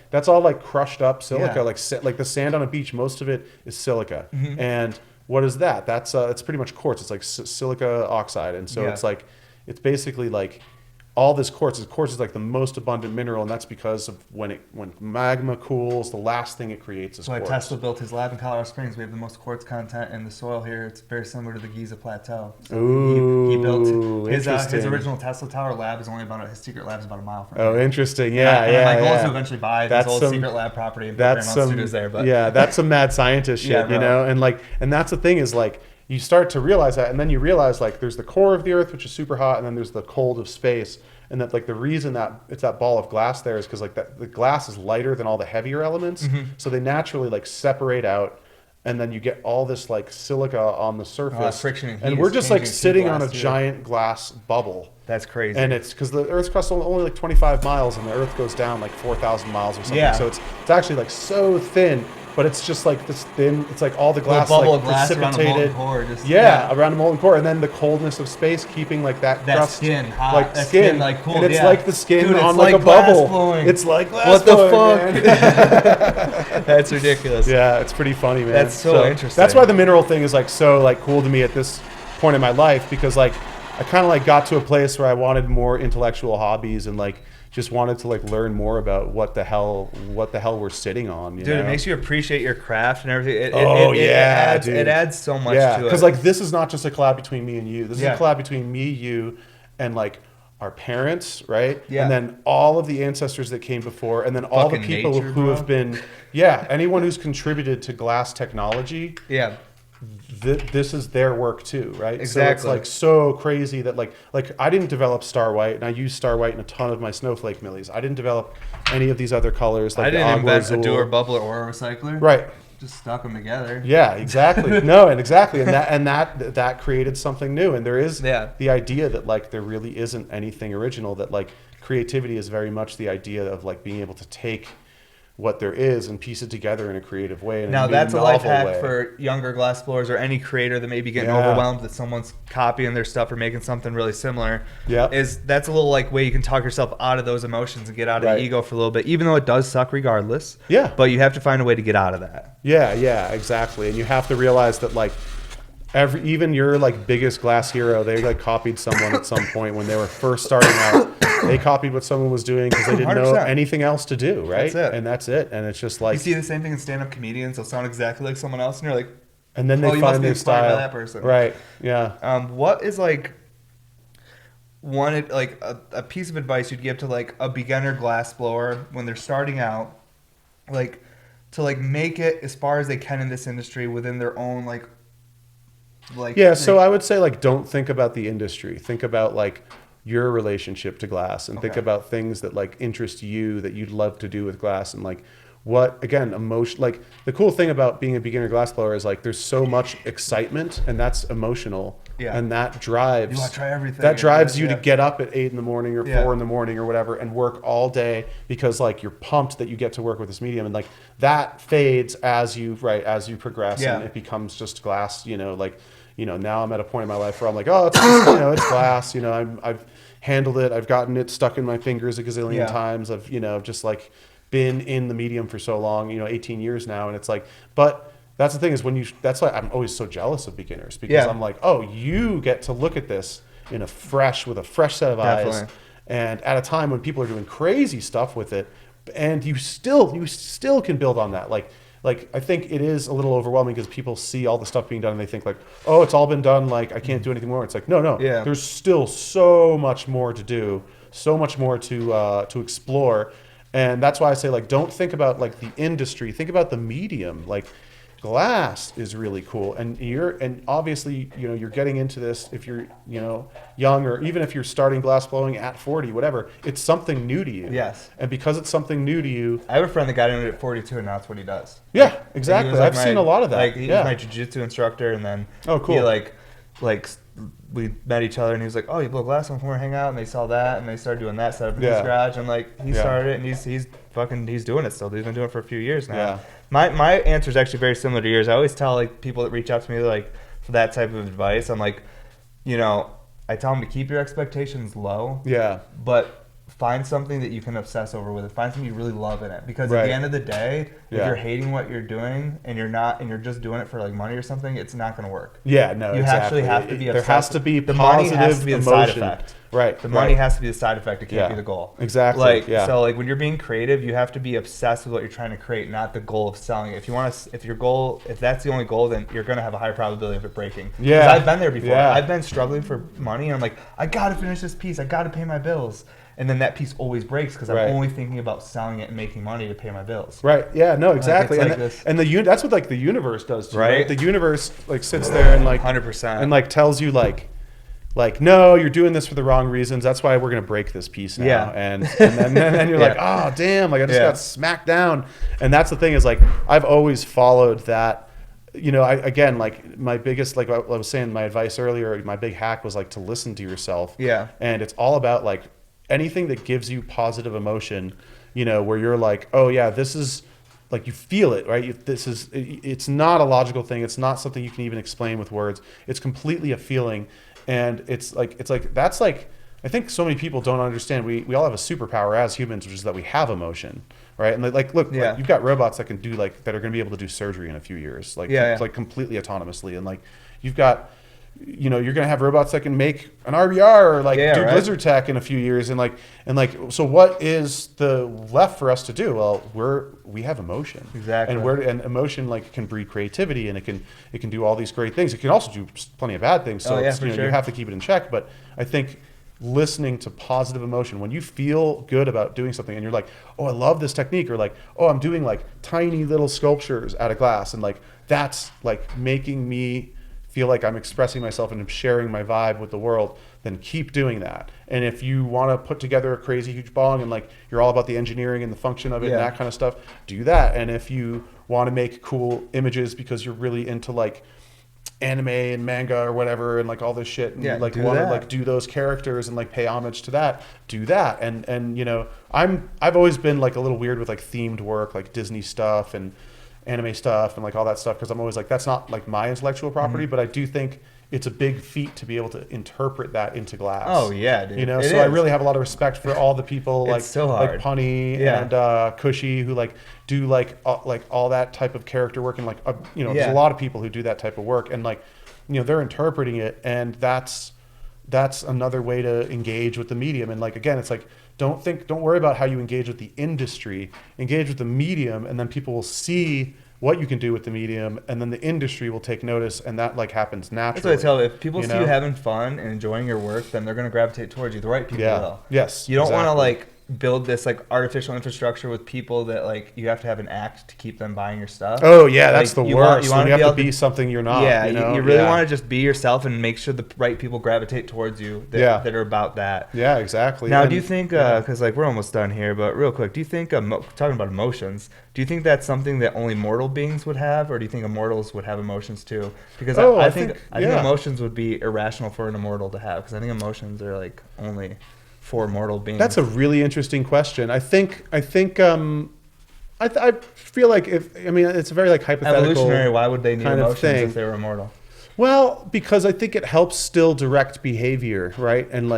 crushed up silica, like the sand on a beach. Most of it is silica. And what is that? That's it's pretty much quartz. It's like silica oxide. And so it's basically like all this quartz. Quartz is like the most abundant mineral, and that's because of when magma cools, the last thing it creates is quartz. So Tesla built his lab in Colorado Springs. We have the most quartz content in the soil here. It's very similar to the Giza Plateau. So he built his original Tesla Tower lab is only his secret lab is about a mile from here. Oh, interesting. My goal is to eventually buy this old secret lab property and put Paramount Studios there. But that's some mad scientist shit, you know? And that's the thing is like, you start to realize that, and then you realize like there's the core of the Earth, which is super hot, and then there's the cold of space, and that like the reason that it's that ball of glass there is because like the glass is lighter than all the heavier elements, so they naturally like separate out and then you get all this like silica on the surface, friction and heat and we're is just like changing sitting on a glass, too. giant glass bubble. That's crazy. And it's because the Earth's crust is only like 25 miles, and the Earth goes down like 4,000 miles or something. Yeah. So it's actually like so thin, but it's just like this thin. It's like all the glass bubble like of glass precipitated. around the molten core. Just, around the molten core, and then the coldness of space keeping like that crust, skin hot, like that skin, like cool. and it's like the skin Dude, on it's like a bubble. glassblowing. It's like what the glassblowing, fuck? That's ridiculous. Yeah, it's pretty funny, man. That's so interesting. That's why the mineral thing is like so like cool to me at this point in my life, because like I kind of like got to a place where I wanted more intellectual hobbies and like just wanted to like learn more about what the hell we're sitting on. Dude, it makes you appreciate your craft and everything. Dude. It adds so much to it. Because like this is not just a collab between me and you. This is a Yeah. collab between me, you, and like our parents, right? Yeah. And then all of the ancestors that came before, and then all the Fucking people nature, who bro. have been, anyone who's contributed to glass technology. Yeah. This is their work too, right? Exactly. So it's like so crazy that like I didn't develop Star White, and I use Star White in a ton of my snowflake millies. I didn't develop any of these other colors like I didn't the Agua invent a Azul. doer, bubbler, or a recycler. Right. Just stuck them together. Yeah, exactly. No, and exactly, and that created something new. And there is the idea that like there really isn't anything original. That like creativity is very much the idea of like being able to take what there is and piece it together in a creative way. Now that's a life hack for younger glassblowers or any creator that may be getting overwhelmed that someone's copying their stuff or making something really similar. Yeah, that's a little like way you can talk yourself out of those emotions and get out of the ego for a little bit, even though it does suck regardless. Yeah, but you have to find a way to get out of that. Yeah, exactly. And you have to realize that like even your like biggest glass hero, they like copied someone at some point when they were first starting out. They copied what someone was doing because they didn't 100%. know anything else to do, right? That's it. And that's it. And it's just like you see the same thing in stand-up comedians. They'll sound exactly like someone else, and you're like, and then they find their style. By that person. Right? Yeah. What is like a piece of advice you'd give to like a beginner glassblower when they're starting out, like to like make it as far as they can in this industry within their own like. So I would say like don't think about the industry. Think about like your relationship to glass, and think about things that like interest you that you'd love to do with glass, and like what again emotion. Like the cool thing about being a beginner glassblower is like there's so much excitement, and that's emotional. And that drives. You want to try everything. That drives you to get up at 8 in the morning or 4 in the morning or whatever and work all day because like you're pumped that you get to work with this medium, and like that fades as you progress and it becomes just glass. Now I'm at a point in my life where I'm like, oh, it's just, it's glass. I've handled it. I've gotten it stuck in my fingers a gazillion times. I've just like been in the medium for so long, 18 years now, and it's like, but. That's the thing is that's why I'm always so jealous of beginners, because I'm like, oh, you get to look at this with a fresh set of eyes, and at a time when people are doing crazy stuff with it, and you still can build on that. Like I think it is a little overwhelming because people see all the stuff being done and they think like, oh, it's all been done. Like I can't do anything more. It's like no. There's still so much more to do, so much more to explore, and that's why I say like don't think about like the industry. Think about the medium. Like glass is really cool, and obviously you're getting into this if you're young, or even if you're starting glass blowing at 40, whatever. It's something new to you. Yes. And because it's something new to you, I have a friend that got into it at 42, and now that's what he does. Yeah, exactly. Like, I've seen a lot of that. Like he was my jiu-jitsu instructor, and then cool. He we met each other, and he was like, "Oh, you blow glass on, come over, hang out." And they saw that, and they started doing that setup in his garage, and like he started it, and he's doing it still. He's been doing it for a few years now. Yeah. My answer is actually very similar to yours. I always tell like people that reach out to me like for that type of advice, I'm like, I tell them to keep your expectations low. Yeah. But find something that you can obsess over with it. Find something you really love in it. Because at the end of the day, if you're hating what you're doing and you're just doing it for like money or something, it's not going to work. Yeah, no, you exactly. actually have to be There has to be the positive money has to be the emotion. side effect. Right. The money has to be the side effect. It can't be the goal. Exactly. So like when you're being creative, you have to be obsessed with what you're trying to create, not the goal of selling it. If that's the only goal, then you're going to have a high probability of it breaking. Yeah. Because I've been there before. Yeah. I've been struggling for money, and I'm like, I got to finish this piece. I got to pay my bills. And then that piece always breaks because I'm only thinking about selling it and making money to pay my bills. Right. Yeah. No. Exactly. That's what like the universe does too. Right. The universe like sits there and like 100% and like tells you like no, you're doing this for the wrong reasons. That's why we're gonna break this piece now. Yeah. And then you're like, oh damn, like I just got smacked down. And that's the thing is like I've always followed that you know, again, like my biggest, like I was saying, my advice earlier, my big hack was like to listen to yourself. Yeah. And it's all about like anything that gives you positive emotion, you know, where you're like, oh yeah, this is like, you feel it, right? It's not a logical thing. It's not something you can even explain with words. It's completely a feeling. And it's like, that's like, I think so many people don't understand. We all have a superpower as humans, which is that we have emotion, right? And like, look, like, you've got robots that can do like, that are going to be able to do surgery in a few years, like, like completely autonomously. And like, you've got, you know, you're going to have robots that can make an RBR or like do Blizzard tech in a few years. And like, so what is the left for us to do? Well, we have emotion. Exactly. And emotion like can breed creativity, and it can do all these great things. It can also do plenty of bad things. So you have to keep it in check. But I think listening to positive emotion, when you feel good about doing something and you're like, oh, I love this technique, or like, oh, I'm doing like tiny little sculptures out of glass, and like that's like making me feel like I'm expressing myself and I'm sharing my vibe with the world, then keep doing that. And if you want to put together a crazy huge bong and like you're all about the engineering and the function of it and that kind of stuff, do that. And if you want to make cool images because you're really into like anime and manga or whatever and like all this shit, and you like want to like do those characters and like pay homage to that, do that. And you know, I've always been like a little weird with like themed work, like Disney stuff and anime stuff and like all that stuff, because I'm always like, that's not like my intellectual property, but I do think it's a big feat to be able to interpret that into glass. Oh yeah, dude. You know, I really have a lot of respect for all the people like like Punny and Cushy who like do like all that type of character work, and like you know, there's a lot of people who do that type of work, and like, you know, they're interpreting it, and that's another way to engage with the medium. And like, again, it's like, don't worry about how you engage with the industry, engage with the medium, and then people will see what you can do with the medium, and then the industry will take notice, and that like happens naturally. That's what I tell. If people see you having fun and enjoying your work, then they're going to gravitate towards you. The right people will. Yes. You don't want to like build this like artificial infrastructure with people that like you have to have an act to keep them buying your stuff. Oh yeah, that's like, the worst. You have to be something you're not. Yeah, you know? You really want to just be yourself and make sure the right people gravitate towards you that are about that. Yeah, exactly. Now, do you think, because like we're almost done here, but real quick, do you think, talking about emotions, do you think that's something that only mortal beings would have, or do you think immortals would have emotions too? Because I think emotions would be irrational for an immortal to have, because I think emotions are like only for mortal beings. That's a really interesting question. I think I feel like it's a very like hypothetical evolutionary. Why would they need kind emotions of thing if they were immortal? Well, because I think it helps still direct behavior, right? And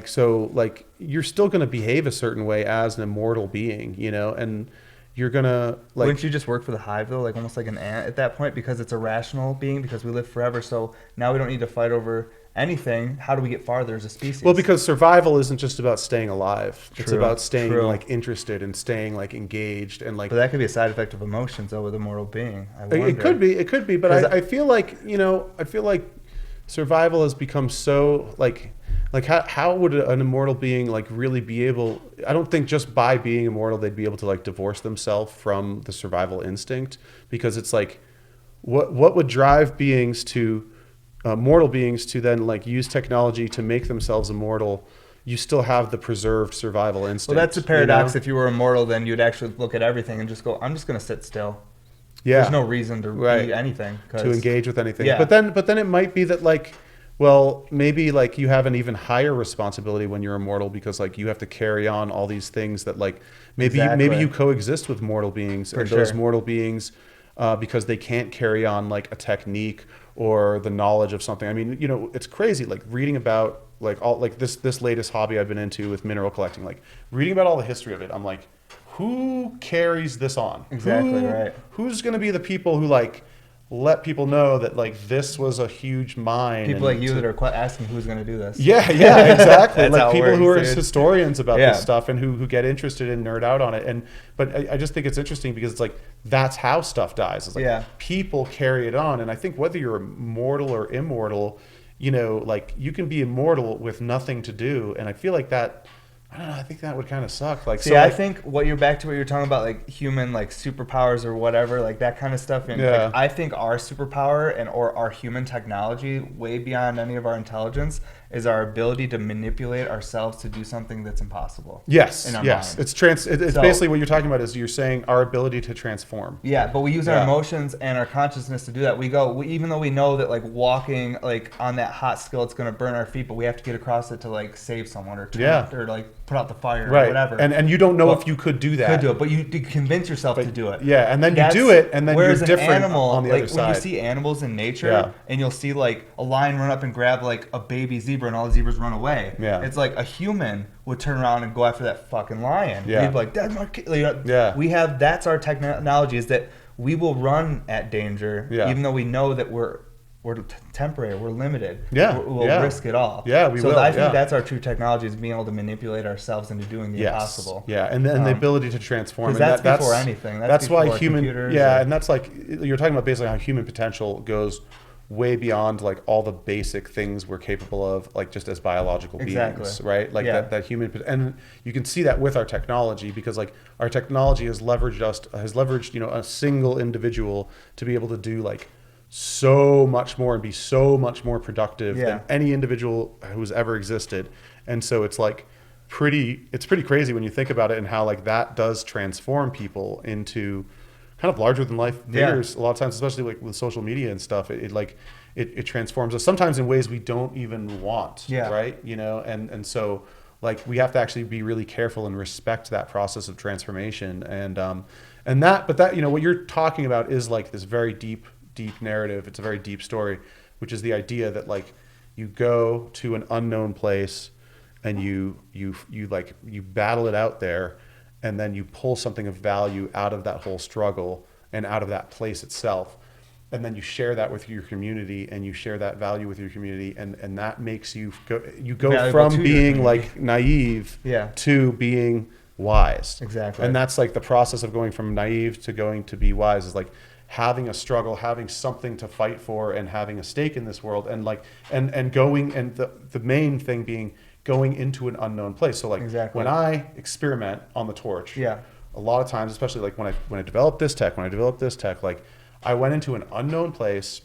so like you're still going to behave a certain way as an immortal being, you know, and you're gonna like. Wouldn't you just work for the hive though, like almost like an ant at that point, because it's a rational being, because we live forever, so now we don't need to fight over anything. How do we get farther as a species? Well, because survival isn't just about staying alive. It's about staying like interested and staying like engaged and like. But that could be a side effect of emotions though with a mortal being. It could be, but I feel like, you know, survival has become so like how would an immortal being like really be able? I don't think just by being immortal they'd be able to like divorce themselves from the survival instinct, because it's like what would drive beings to mortal beings to then like use technology to make themselves immortal? You still have the preserved survival instinct. Well, that's a paradox. You know? If you were immortal, then you'd actually look at everything and just go, I'm just going to sit still. Yeah. There's no reason to be anything. To engage with anything. Yeah. But then it might be that like, well, maybe like you have an even higher responsibility when you're immortal, because like you have to carry on all these things that like maybe you coexist with mortal beings, and those mortal beings, because they can't carry on like a technique or the knowledge of something. I mean, you know, it's crazy like reading about like all like this latest hobby I've been into with mineral collecting, like reading about all the history of it. I'm like, who carries this on? Exactly, right. Who's going to be the people who like let people know that like this was a huge mine? People like you that are asking who's going to do this. Yeah, exactly. Like people who are historians about this stuff and who get interested and nerd out on it. But I just think it's interesting because it's like that's how stuff dies. It's like people carry it on, and I think whether you're immortal or immortal, you know, like you can be immortal with nothing to do, and I feel like that. I don't know. I think that would kind of suck. Like, I think what you're talking about, like human, like superpowers or whatever, like that kind of stuff. And like, I think our superpower or our human technology, way beyond any of our intelligence, is our ability to manipulate ourselves to do something that's impossible. Yes, in our yes. mind. It's basically what you're talking about is you're saying our ability to transform. Yeah, but we use our emotions and our consciousness to do that. Even though we know that like walking like on that hot skillet's going to burn our feet, but we have to get across it to like save someone or like put out the fire or whatever. And you don't know if you could do that. Could do it, but you convince yourself to do it. Yeah, and then you do it, and then you're different an animal, on the other side. When you see animals in nature, and you'll see like a lion run up and grab like a baby zebra, and all the zebras run away. Yeah. It's like a human would turn around and go after that fucking lion. Yeah. He'd be like, "That's my kid." That's our technology, is that we will run at danger, even though we know that we're temporary, we're limited. Yeah. We'll risk it all. Yeah, we will. So I think that's our true technology, is being able to manipulate ourselves into doing the impossible. Yeah, and the ability to transform. Because that's before anything. That's why human. And that's like you're talking about basically how human potential goes way beyond like all the basic things we're capable of, like just as biological beings, right? Like that human, and you can see that with our technology, because like our technology has leveraged a single individual to be able to do like so much more and be so much more productive than any individual who's ever existed. And so it's like pretty crazy when you think about it, and how like that does transform people into kind of larger than life figures a lot of times, especially like with social media and stuff. It transforms us sometimes in ways we don't even want, right? And so like we have to actually be really careful and respect that process of transformation. But what you're talking about is like this very deep narrative. It's a very deep story, which is the idea that like you go to an unknown place and you battle it out there, and then you pull something of value out of that whole struggle and out of that place itself, and then you share that with your community, and you share that value with your community, and that makes you go from being like naive to being wise. Exactly. And that's like the process of going from naive to going to be wise, is like having a struggle, having something to fight for, and having a stake in this world, and like and going, and the main thing being going into an unknown place. So like when I experiment on the torch, a lot of times, especially like when I developed this tech, like I went into an unknown place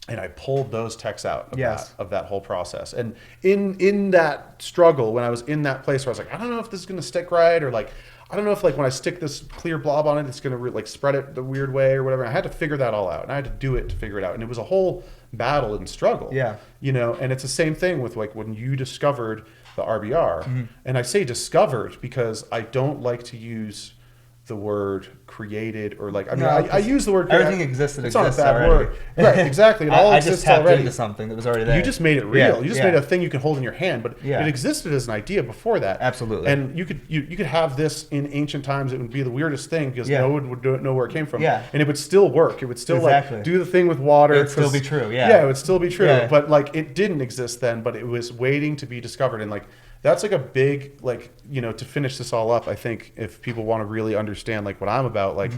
and I pulled those techs out of that whole process. And in that struggle, when I was in that place where I was like, I don't know if this is going to stick right, or like I don't know if like when I stick this clear blob on it, it's going to like spread it the weird way or whatever. I had to figure that all out, and I had to do it to figure it out. And it was a whole battle and struggle. Yeah. And it's the same thing with like when you discovered the RBR. Mm-hmm. And I say discovered because I don't like to use the word created, or like I use the word everything existed. It's not a bad word, right? Exactly. It all exists already. I just tapped into something that was already there. You just made it real. You just made a thing you can hold in your hand, but it existed as an idea before that. Absolutely. And you could have this in ancient times. It would be the weirdest thing because no one would know where it came from. Yeah. And it would still work. It would still like do the thing with water. It would still be true. Yeah. Yeah, it would still be true. Yeah. But like it didn't exist then, but it was waiting to be discovered. And like that's like a big, like, to finish this all up, I think if people want to really understand like what I'm about, like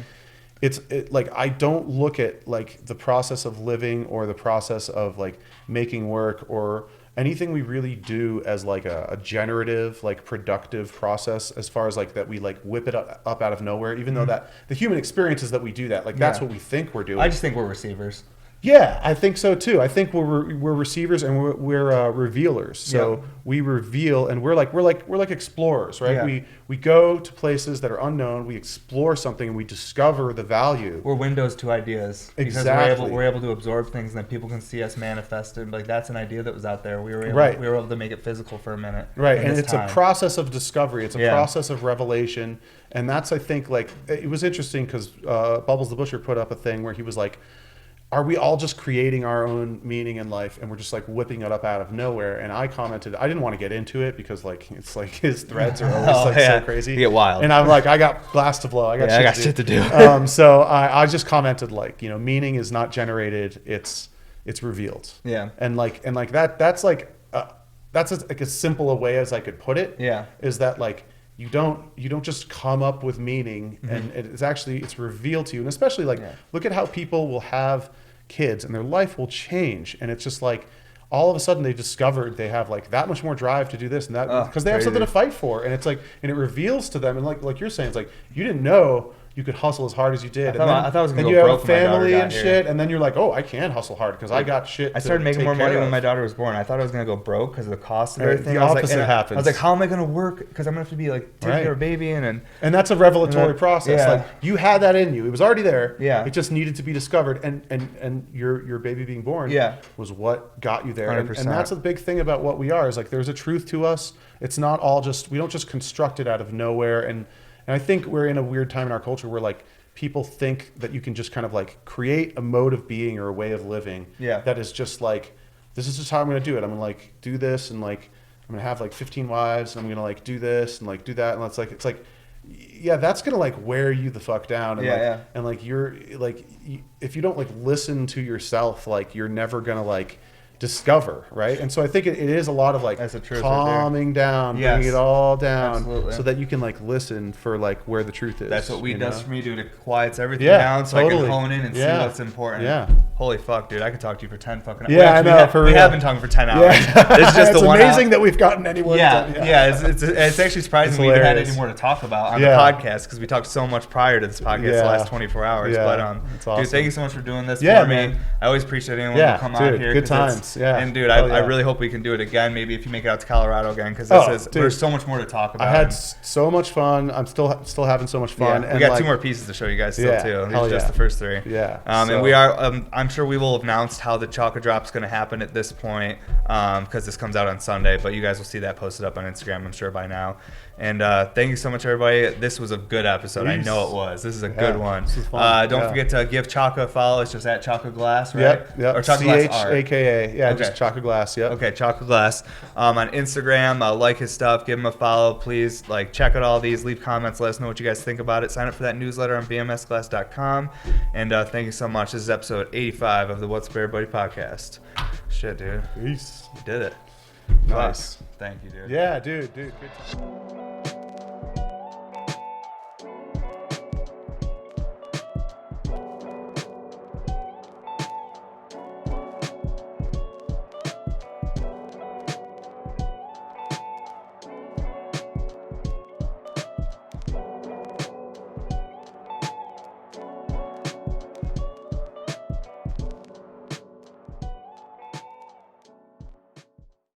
it's like I don't look at like the process of living or the process of like making work or anything we really do as like a generative, like productive process, as far as like that we like whip it up out of nowhere, even though that the human experience is that we do that. Like that's what we think we're doing. I just think we're receivers. Yeah, I think so too. I think we're receivers and we're revealers. So we reveal, and we're like explorers, right? Yeah. We go to places that are unknown. We explore something and we discover the value. We're windows to ideas. Exactly. Because we're able to absorb things, and then people can see us manifested. Like that's an idea that was out there. We were able to make it physical for a minute. Right, and it's a process of discovery. It's a process of revelation, and that's, I think, like it was interesting because Bubbles the Busher put up a thing where he was like, are we all just creating our own meaning in life and we're just like whipping it up out of nowhere? And I commented, I didn't want to get into it because like it's like his threads are always so crazy. You get wild. And I'm like, I got glass to blow. I got shit to do. So I just commented like, meaning is not generated, it's revealed. Yeah. And like that's like that's like as simple a way as I could put it. Yeah. Is that like you don't just come up with meaning, and it's revealed to you. And especially like look at how people will have kids and their life will change, and it's just like all of a sudden they discovered they have like that much more drive to do this and that because they have something to fight for, and it's like, and it reveals to them, and like you're saying, it's like you didn't know you could hustle as hard as you did. I thought I was gonna go you have broke a when my daughter family got and here. shit, and then you're like, oh, I can hustle hard because I got shit. I started making more money when my daughter was born. I thought I was gonna go broke because of the cost of everything. The opposite happens. I was like, how am I gonna work? Because I'm gonna have to be like taking care of a baby and that's a revelatory process. Yeah. Like you had that in you. It was already there. Yeah. It just needed to be discovered, and your baby being born was what got you there. And that's a big thing about what we are. Is like there's a truth to us. It's not all just, we don't just construct it out of nowhere. And I think we're in a weird time in our culture where like people think that you can just kind of like create a mode of being or a way of living that is just like, this is just how I'm going to do it. I'm going to like do this, and like I'm going to have like 15 wives, and I'm going to like do this and like do that. And it's like, yeah, that's going to like wear you the fuck down. And and like you're like, if you don't like listen to yourself, like you're never going to like discover, right? And so I think it is a lot of like calming down, bringing it all down, so that you can like listen for like where the truth is. That's what weed does for me, dude. It quiets everything down so I can hone in and see what's important. Yeah. Holy fuck, dude! I could talk to you for 10 fucking hours. Yeah, I know. We have been talking for 10 hours. Yeah. It's just it's amazing that we've gotten anyone. It's actually surprising we even had any more to talk about on the podcast because we talked so much prior to this podcast the last 24 hours. But awesome. Dude, thank you so much for doing this for me. I always appreciate anyone who come out here. Good times. Yeah. And dude, I really hope we can do it again. Maybe if you make it out to Colorado again, because there's so much more to talk about. I had so much fun. I'm still having so much fun. And we got 2 more pieces to show you guys still too. These are just the first 3. Yeah. And we are. I'm sure we will have announced how the Chaka drop's going to happen at this point, because this comes out on Sunday. But you guys will see that posted up on Instagram, I'm sure, by now. And thank you so much, everybody. This was a good episode. I know it was. This is a good one. Don't forget to give Chaka a follow. It's just at Chaka Glass, right? Yep. Or Chaka Glass Art. CHAKA. Yeah, just Chaka Glass. Yep. Okay, Chaka Glass. On Instagram, like his stuff. Give him a follow, please. Like, check out all these. Leave comments. Let us know what you guys think about it. Sign up for that newsletter on bmsglass.com. And thank you so much. This is episode 85 of the What's Up Everybody podcast. Shit, dude. Peace. You did it. Nice. Thank you, dude. Yeah, dude. Good.